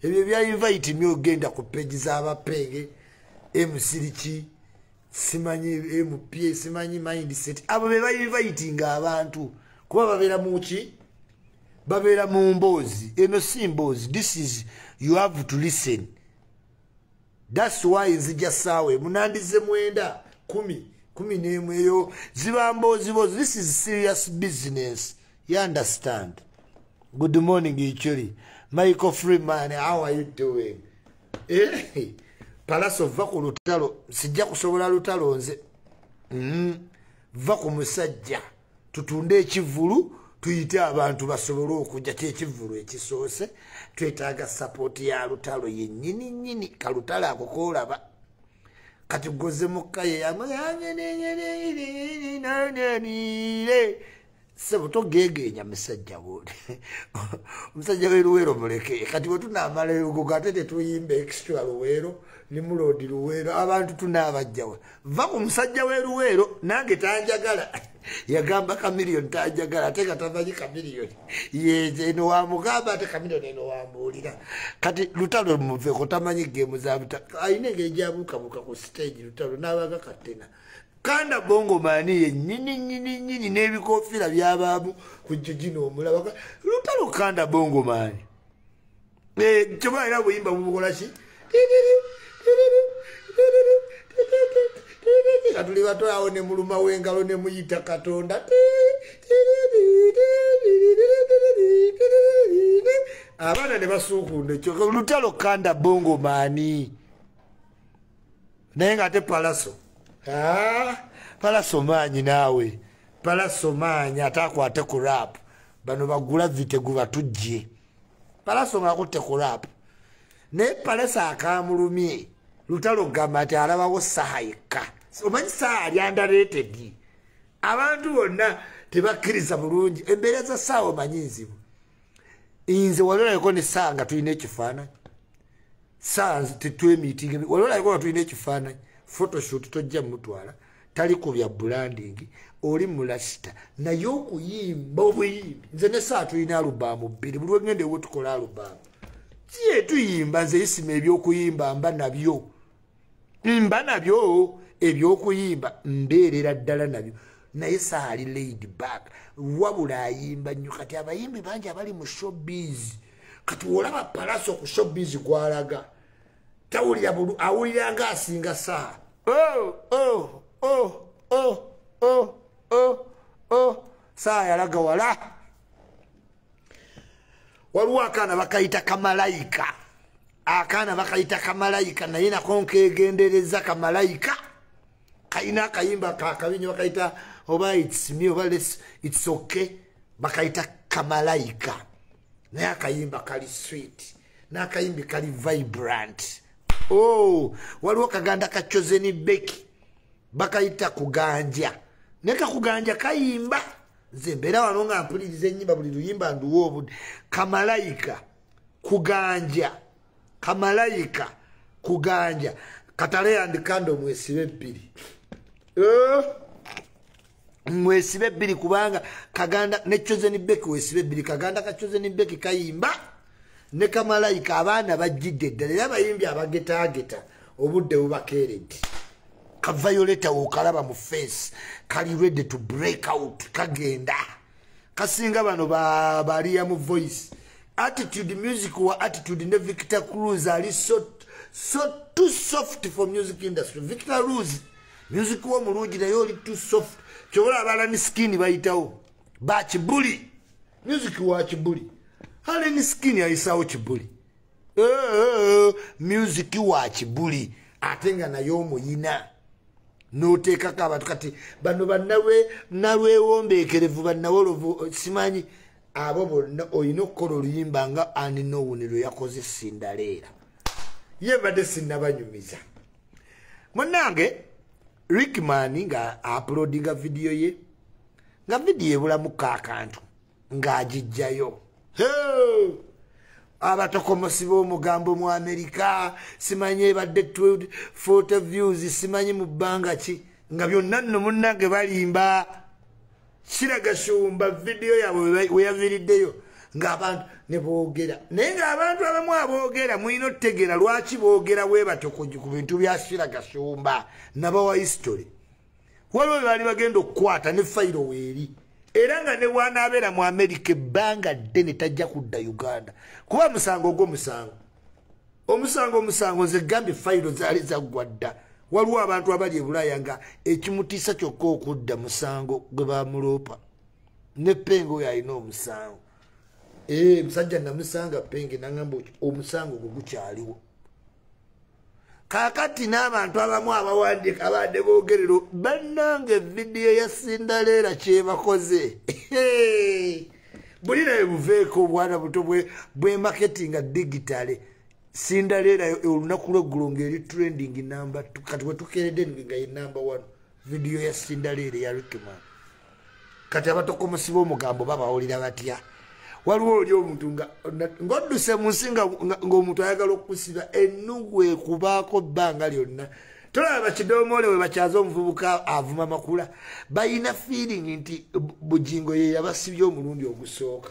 Ebyo bya invite myogenda ku page z'abapenge emusiriki simanyi MP simanyi mindset. Abo be inviting abantu kuba babeera mu ki? Babeera mu mboozi. Eno si mboozi. This is you have to listen. That's why nzija sawe munandize 9 10 11 eyo zibambozi bozi. This is serious business. You understand? Good morning Iculi. Michael Freeman, how are you doing? Pallaso va ku Lutalo. Sijja kusobola Lutalo nze. Va ku musajja. Tutunde ekivulu tuyite abantu basobole okujja kyekivulu ekisoose. Twetaaga support ya Lutalo yennyini nnyini. Kalutalo akokoolaba. Kati goze mukaye sebo togegenya musajja wole. Musajja we Luwero muleke. Kati bwe tunaamala ugugate tetuyimba extra Luwero ni mulodi Luwero abantu tunaabajjawa. Va ku musajja we Luwero nange tanjagala. Yagamba Chameleone tanjagala ate katamanyi Chameleone. Ye no wamugamba ate Chameleone no wambuulira. Kati Lutalo muveko tamanyi game za butaka. Ayine ngejabuka buka ku stage Lutalo nabaga katena. Kanda Bongo Man ye nyini n'ebikofiira by'abaamu ku jjino omulaba. Lutalo Kanda Bongo Man. Kyoba era buyimba bubukola ki? Katuli bato awo ne muluma w'engalo ne muyita Katonda. Abaana ne basuukunde kyokka Lutalo Kanda Bongo Man. Naye ng'ate Pallaso. Pallaso maanyi naawe. Pallaso maanyi atakwate ku rap. Bano bagula vite guba tujje. Pallaso ng'akutte ku rap. Naye Pallaso akamulumye. Lutalo gamba ati alabawo saha yekka. Omanyi saha ali underrated. Abantu bonna tebakkiriza bulungi. Embeera za sawa omanyi nzibu. Nze walolako ne saha nga tulina ekifaananyi. Saha tetwemiitinga. Walolako nga tulina ekifaananyi. Photoshoot tojja mutwala tali ku bya branding oli mulasita naye okuyimba obuyimbi nze ne saa tulina alubamu 2 buli wengende wo tukola alubamu Kiye tuyimba nze isima ebyokuyimba mba nabyo ebyokuyimba mbeerera ddala nabyo naye saali laid back wabula ayimba nnyo kati abayimbi bangi abali mu showbiz kati olaba Pallaso ku showbiz gwalaga tawulira awulira nga asinga saa saa yalaga wala waliwo akaana bakayita kamalayika naye nako nkegendereza kamalayika kayina akayimba kakabinyo bakayita oba it's me oba it's okay bakayita kamalayika naye akayimba kali sweet n'akayimbi kali vibrant waliwo kaganda kachoze ni beki bakayita kuganja neka kuganja kayimba nze mbeera wano nga mpuliriza ennyimba buli luyimba nduwa obudde kamalayika kuganja katale yandikando mwesibe ebbiri kubanga kaganda nechoze ni beki wesibe ebbiri kaganda kachoze ni beki kayimba ne kamalayika abaana bajjidde ddala era abayimbi abagetaageta obudde bubakeeredde ka violeta wokalaba mu face kali ready to break out kagenda kasinga bano baliya mu voice attitude music wa attitude ne Victor Cruz ali so too soft for music industry. Victor Cruz music wa mulungi naye oli too soft kyobola abala ni skin bayitawo bakibuli music wa kibuli hale ni skin ayisawo kibuli music wa kibuli atenga nayo omuyina noteekako abantu kati bano nalwewombeekerevu bannawolovu simanyi abo bonna olina okukola oluyimba nga ani nowuniro yakoze sindaleera ye badde sinnabanyumiza munnange Rickman nga uploadinga video ye nga video ebulamuko akantu ng'agijjayo abatokomosi b'omugambo mu Amerika simanyi badde 40 views simanyi mu bbanga ki nga byonna nno munnange balimba kiragashumba video yaabwe we yaviriddeyo ng'abantu ne boogera naye ng'abantu abamu aboogera mulina otutegeera lwaki boogera we batyo ku bintu bya kiragashumba nabawa history waliwo bali bagenda okukwata ne fayiro weeri era nga ne bwanaabeera mu Amerika ebbanga ddene tajja kudda Uganda kuba musango omusango nze gambye fayiro zaali zaggwa dda waliwo abantu abali e Bulaaya nga ekimutiisa kyokka okudda musango gwe bamuloopa ne Pengo oyo alina omusango musajja namusanga Penge nangamba omusango gwe gukyaliwo kakati n'abantu abamu abawandiika abadde boogerero bannange vidiyo ya Sindaleera kyebakoze buli naye buveeko obwana buto bwe marketinga digitale Sindaleera olunaku lweggulo ng'eri trending number 2 kati wetukeredde nga ye number 1 vidiyo ya Sindaleera ya Rickman kati abatokomosi b'omugambo babawulira batya waliwo oli omuntu ng'odduse mu nsi ng'omuntu ayagala okukusiba ennugu ekubaako bbanga lyonna tolaba bakidomoole we bakyaza omuvubuka avuma makula bayina feeling nti Bujingo ye yabasibye omulundi ogusooka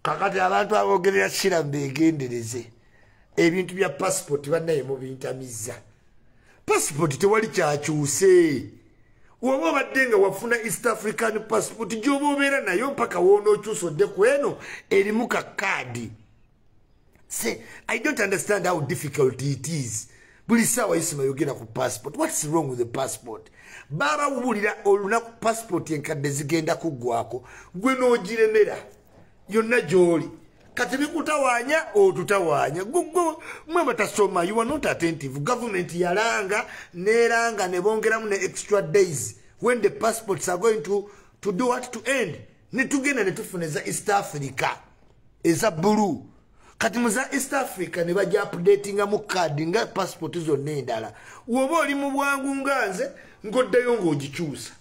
kakati abantu aboogerera kira mbeegendereze ebintu bya passport bannaye mubintamiza passport tewali kyakyuse woba obadde nga wafuna East African passport gy'oba obeera nayo mpaka wonookyusodde ku eno erimu kakaadi I don't understand how difficult it is buli ssaawa isima yogera ku passport what's wrong with the passport baba wubulira olunaku passport enkadde zigenda kuggwako gwe n'ogiremera yonna gy'oli kati bikutawaanya otutawaanya gugwo mwe batasoma you are not attentive government yalanga neranga ne bongeramu ne extra days when the passports are going to do what to end ne tugenda ne tufuneza East Africa eza blue kati muza East Africa ne bajja updatinga mu card nga passport zonna endala woba oli mu bwangu nganze ngoddayo ng'ogikyusa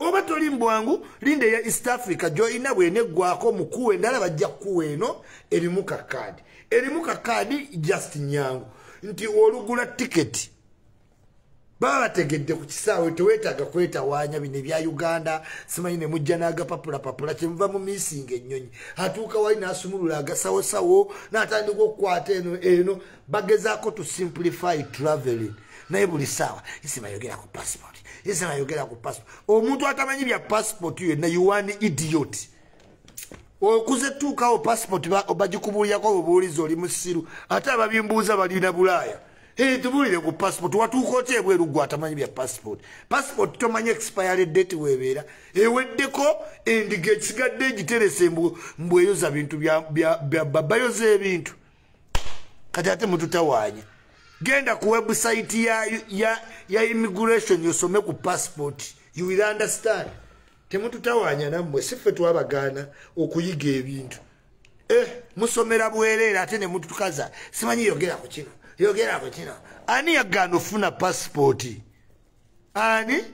oba toli mbwangu linde ya East Africa joina bweneggwako mukuwe endala bajja kukuwa eno erimu kakadi just nyangu nti olugula tiketi baba bategedde ku kisaawe teweetaaga kwetawaanya bino ebya Uganda simanyi ne mujja n'agapapulapapula kyemuva mu miisinga ennyonyi atuuka wali n'asumulula agasawosawo n'atandika okukwata eno bagezaako to simplify traveling naye buli saawa isima yogera ku passport isima yogera ku passport omuntu atamanyi bya passport yenna you one idiot okuze tuukawo passport bagikubulirako obubuulizi oli musiru ate ababimbuuza balina Bulaaya tubulire ku passport watuuka otya ebweru gwe atamanyi bya passport passport tomanyi expiry date weebeera eweddeko endiga ekisigadde egiterese mbweyoza bintu babayoza ebintu kati ate mututawaanya genda ku website ya immigration yosome ku passport you will understand temututawaanya nammwe siffe twabagaana okuyiga ebintu musomera bwereera ate ne mutukaza simanyi yogera ku kino ani yagaana ofuna passport ani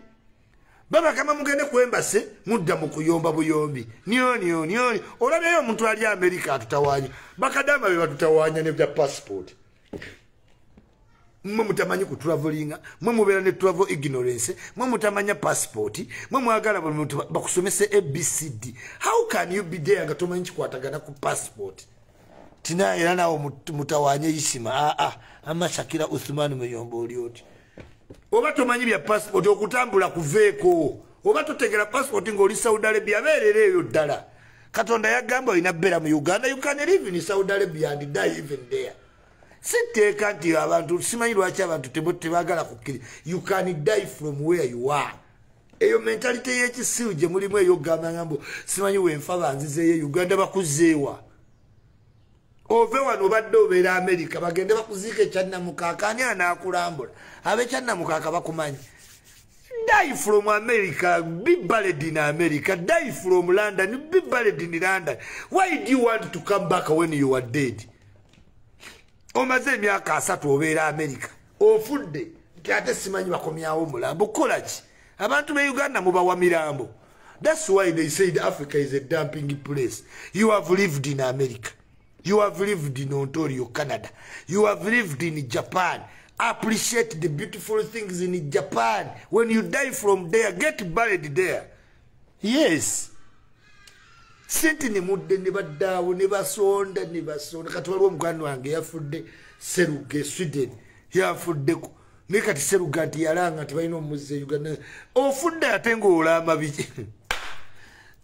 baba kama mugende kwembase mudda mu kuyomba buyombi nioni olabyeyo omuntu ali Amerika atutawaanya bakadama be batutawaanya ne bya passport mwe mutamanyi ku travelinga mwe mubeera ne travel ignorance mwe mutamanya passport mwe mwagala buli muntu bakusomese ABCD how can you be there nga tomanyi kikwatagana ku passport tina era nawo mutawanye isima ama Shakira Uthman Muyombo olioti oba tomanyi bya passport okutambula kuveeko oba totegera passport ng'oli Saudi Arabia beerera eyo ddala Katonda yagamba olina beera mu Uganda you can live in Saudi Arabia and die even there siteeka nti abantu simanyi lwaki abantu tebagala kukkiri you can die from where you are eyo mentality y'ekisiru gye mulimu eyogamba ngambo simanyi wenfa banzizeeyo Uganda bakuzeewa ove wano badde obeera Amerika bagende bakuziika ekyannamukaaka ani anaakulambula ab'ekyannamukaaka bakumanyi die from America be buried in America die from London be buried in London why do you want to come back when you are dead omaze emyaka 3 obeera Amerika ofudde nti ate simanyi bakomyawo mulambo kolaki abantu be Uganda mubawa mirambo that's why they said Africa is a dumping place you have lived in America you have lived in Ontario, Canada. You have lived in Japan. Appreciate the beautiful things in Japan. When you die from there, get buried there. Yes. Senti ne mudde ne baddawo ne basonda. Kati waliwo muganda wange yafudde Seruge Sweden. Yafuddeko. Ne kati Seruga nti yalanga nti balina omuzze Uganda. Ofudde ate ng'olamba biki.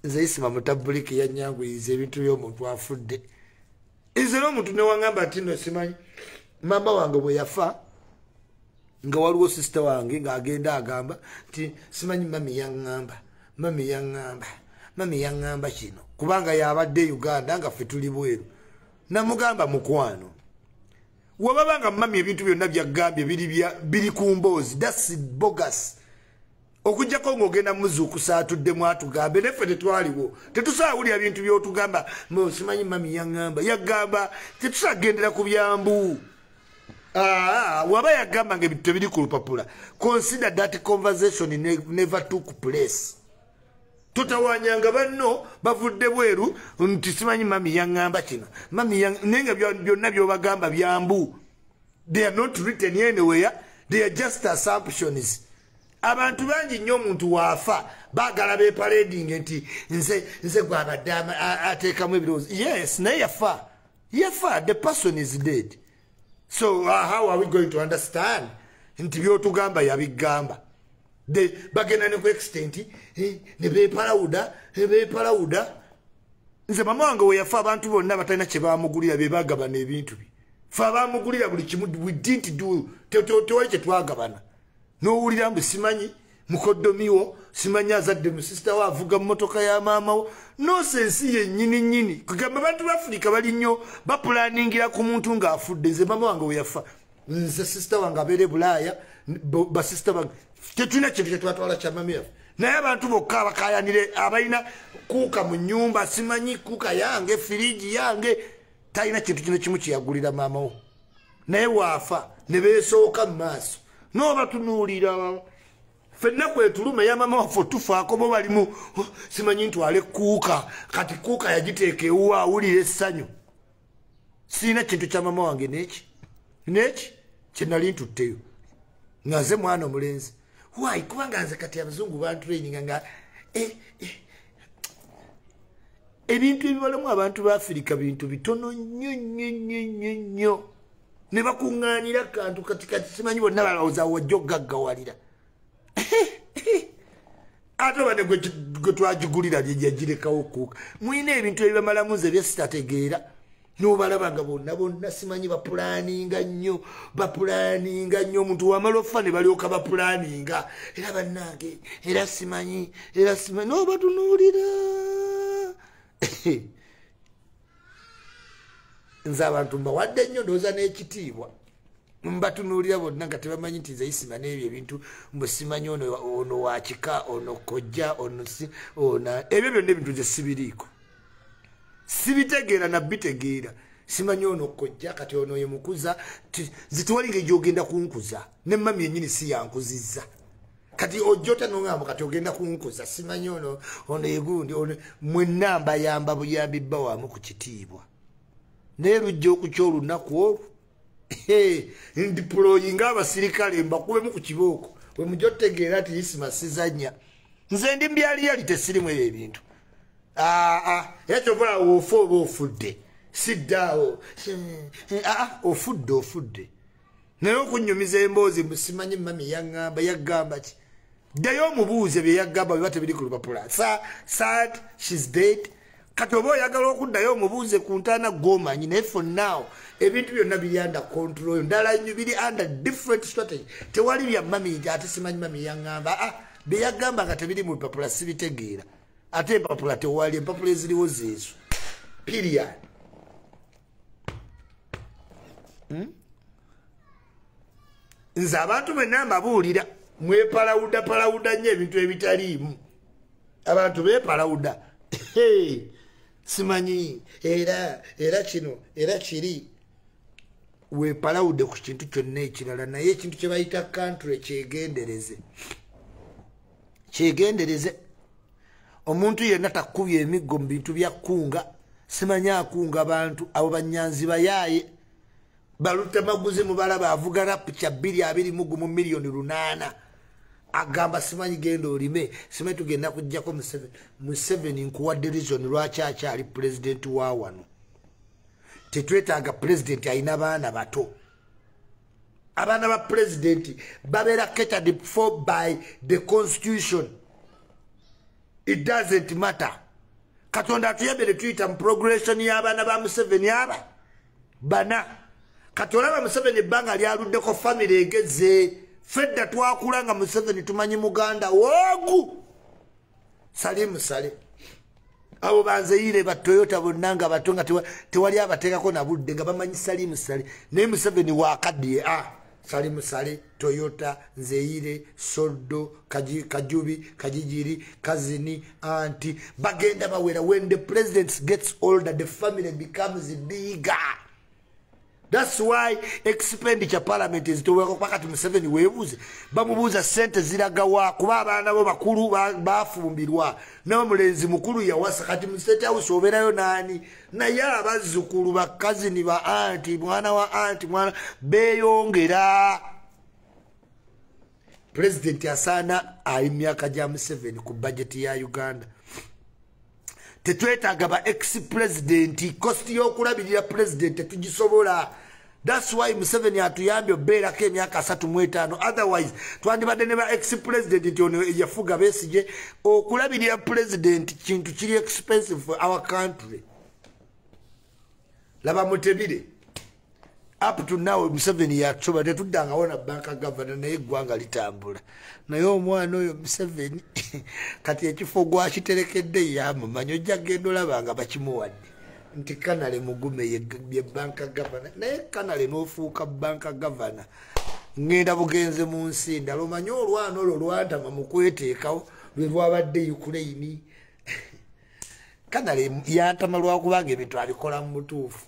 Nze isima mutabuliki yannyanguyiza ebintu by'omuntu afudde. Izero omuntu ne wangamba ati no simanyi mama wange bwe yafa nga waliwo sister wange ng'agenda agamba nti simanyi mami yaŋŋamba kino kubanga yabadde Uganda nga ffe tuli bweru namugamba mukwano wababanga mami ebintu byonna byagambye biri ku mboozi that's bogus okujjako ng'ogenda muzuukusa atuddemu atugambe neffe tetwaliwo tetusaawulira bintu by'otugamba simanyi mami yagamba tetusagendera ku byambu waba yagamba nga ebintu tebiri ku lupapula consider that conversation never took place totawanyanga banno bavudde bweru nti simanyi mami yaŋŋamba kino naye nga byonna by'obagamba byambu they are not written anywhere they are just assumptions abantu bangi nnyo omuntu waafa baagala beparading nti nze gwabadde ateekamu ebirowoozo yes naye yafa the person is dead so how are we going to understand nti byotugamba yabigamba bagenda ne ku extent ne beepalawuda nze mama wange we yafa abantu bonna batalina kye baamugulira be baagabana ebintu bye fe abaamugulira buli kimu we didn't do tewali kye twagabana n'owulira mbu simanyi mukoddomiwo simanyi azadde musisita we avuga mu motoka ya maama wo nosensi yennyini kugamba abantu ba Afrika bali nnyo bapulaningira ku muntu ng'afudde nze mama wange we yafa nze sisita wange abeere Bulaaya basisita bange tetulina kintu kye twatwala kya mami yaffe naye abantu bokka abakayanire abalina kuuka mu nnyumba simanyi kuuka yange firiji yange talina kintu kino kimu kyeyagulira maama wo naye waafa ne beesooka mu maaso noba tunuulira ffenna kwetuluma ya mama waffe tufaako bo balimu simanyi ntwale kuuka kati kuuka yagiteeka ewuwa awulira essanyu siina kintu kya mama wange neki kye nali ntutteyo ngaze mwana omulenzi why kubanga nze kati abazungu ba training nga ebintu ebibalamu abantu ba Afrika bintu bitono nnyo ne bakungaanira kantu kati simanyi bonna balowooza wajja gaggawalira ate bane gwe twagigulira gyegirekawo okuuka mulina ebintu ebibamalamu nze byesitategeera n'obalaba nga bonna simanyi bapulaninga nnyo omuntu wamala ofa ne balyoka bapulaninga era bannange era simanyi n'obatunuulira nze abantu mbawadde nnyo ndowooza n'ekitiibwa mbatunuulira bonna nga tebamanyi nti nze isima n'ebyo ebintu mbesimanyi ono wakika ono kojja ebyo byonna ebintu nze sibiriiko sibitegeera nabitegeera simanyi ono kojja kati ono ye mukuza zitiwalinga egyogenda kunkuza ne mami yennyini si yankuzizza kati ojjota nongamba kati ogenda kunkuza simanyi ono yegundi mwenna mbayamba buyambi bba wamu ku kitiibwa naye lujja okukya olunaku olwo ndiployi ng'abasirikale mbakubemu ku kibooko we mujja otegeera nti isima sizanya nze ndi mbyaliyali tesirimu ebyo ebintu era kyova wofa oba ofudde siddaawo ofudde naye okunyumiza emboozi simanyi mami yagamba ki ddayo omubuuze bye yagamba biba tebiri ku lupapula sad shes dead kati oba oyagala okuddayo omubuuze ku ntaana gomanyi naye for now ebintu byonna biri under control ndala biri under different strategy tewali bya mami nti ate simanyi mami yagamba bye yagamba nga tebiri mu lupapula sibitegeera ate empapula tewali empapula eziriwo zeezo period nze abantu benna mbabuulira mwepalawuda nnyo ebintu ebitaliimu abantu beepalawuda simanyi era kino era kiri weepalawude ku kintu kyonna ekirala naye ekintu kye bayita country kyegendereze omuntu yenna takubya emiggo mu bintu bya kunga simanyi akunga abantu abo banyanzi bayaaye Luttamaguzi mubalaba avuga rapu kya 221 miliyoni 8 agamba simanyi genda olime simanyi tugenda kujjako Museveni nkuwadde reason lwaki akyali president wa wano tetwetaaga president alina abaana bato abaana ba president babeera catered for by the constitution. It doesn't matter. Katonda atuyambire tuyita mu progression y'abaana ba Museveni aba bana Katonda ba Museveni ebbanga lyaluddeko family egeze fedda twakula nga Museveni tumanyi muganda wogu salimu sale abo banzeyire ba Toyota bonnanga batonga tewali abateekako na budde nga bamanyi salimu sale naye Museveni wakaddiye salimu sale Toyota nzeyire Soddo Kajubi Kajijiri Kazini Auntie bagenda bawera. When the president gets older the family becomes bigger. That's why expenditure parliament is to work pakati Museveni webuze bamubuza sente ziragawa kuba abaana bo bakulu bafumbirwa n'omulenzi mukulu yawasa kati mu state house oberayo nani naye abazzukulu bakazini ba auntie mwana wa auntie mwana beyongera. President Asana emyaka gya Museveni ku budget ya Uganda tetwetaaga ba ex-president cost y'okulabirira president tetugisobola. That's why Museveni atuyambye obeerako emyaka 35 otherwise twandibadde ne ba ex-president nti ono yafuga Besigye. Okulabirira president kintu kiri expensive for our country. Laba Mutebire up to now Museveni yachoba tetudanga wona banka governor naye eggwanga litambula naye omwana oyo Museveni kati ekifo gwakiterekedde yamumanyi ojja genda olabanga bakimuwadde nti Kanale Mugume ye banka governor naye Kanale n'ofuuka banka governor ngenda bugenze mu nsi ndala omanyi olwana olwo lwantama mu kweteekawo lwe lwabadde Ukraine Kanale yantama lwakubanga ebintu abikola mu mutuufu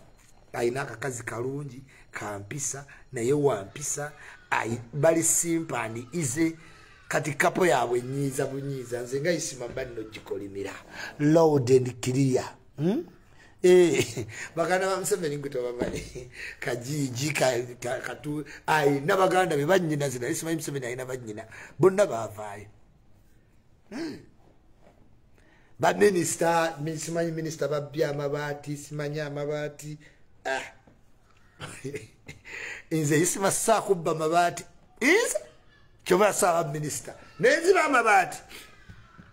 ayina akakazi kalungi kampisa naye wampisa bali simpani ize kati kapo yaabwe nyiza bunyiza nze nga isima banno gikolimira loud and clear baganda ba Museveni nguto babale kajiji katu ai nabaganda be banyina zina isimanyi Museveni ayina banyina bonna bavaayo ba minister simanyi minister babya amabati simanyi amabati inze isima saa kubba amabati inze kyoba saa minister nenziba amabati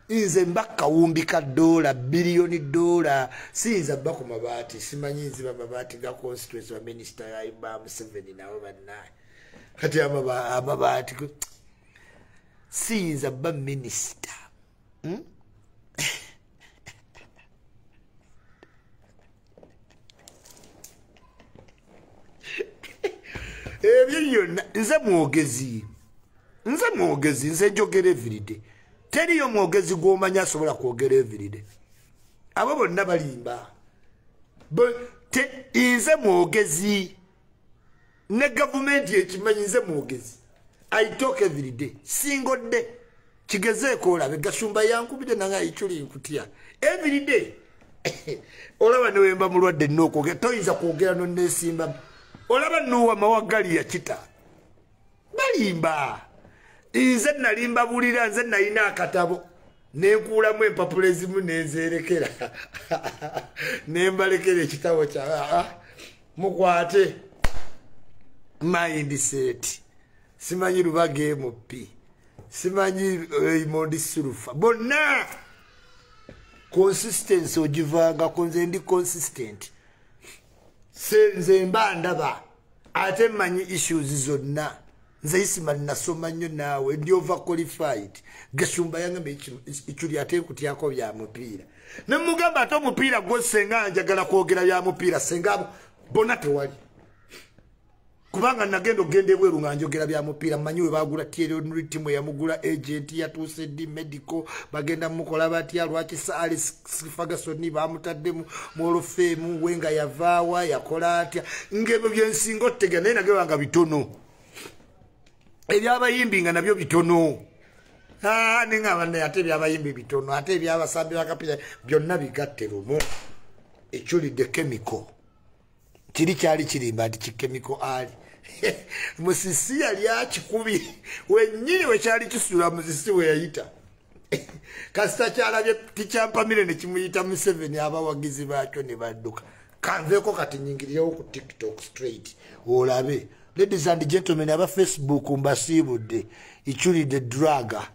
inze mbaka wumbika $1 billion sinza bako mabati simanyi nziba mabati ga constituency wa minister ya Iba Museveni nabo bannaye kati amabati sinza ba minister byonna nze mwogezi nze njogera everyday teriyo mwogezi gw'omanya asobola kwogera everyday abo bonna balimba nze mwogezi ne gavumenti ekimanyi nze mwogezi I talk everyday singodde kigezeeko olabe Gashumba yankubide nanga Iculi nkutya everyday olaba newemba mulwadde nnokwogera toyinza kwogera nonneesimba olaba nuwa mawagali ya kita balimba nze nalimba bulira nze nalina akatabo nenkuulamu empapula ezimu nenzerekera nembalekera ekitabo kya mukwate mindset simanyi Lubage MP simanyi Imondi Surufa bonna consistency ogivanga konze ndi consistent nze mba ndaba ate manyi issues zonna nze isimali nasoma nnyo naawe ndi overqualified Gashumba yangambe Iculi ate nkutyako bya mupiira nemugamba ate omupiira gwo senga njagala kwogera bya mupiira senga bona tewali kubanga nagenda ogenda ebweru nga njogera bya mupiira manyi we bagula Thierry timu yamugula agent yatuuse di medical bagenda mukola batya lwaki Sali Ferguson bamutadde mu olofemu wenga yavaawa yakola atya ngebo byensingo tega naye nagebanga bitono ebyabayimbi nga nabyo bitono ningaba naye ate ebyabayimbi bitono ate ebyabasambi bakapira byonna bigatte lumu Iculi de chemical kiri kyali kirimba nti kikemiko ali musisi yali akikubi wenyini wekyali kisula musisi we yayita kasita kyalabye tikyampamire ne kimuyita Museveni abawagizi baakyo ne badduka kanveeko kati nyingirirewo ku TikTok straight olabe ladies and gentlemen aba Facebook mbasiibudde Iculi the drugger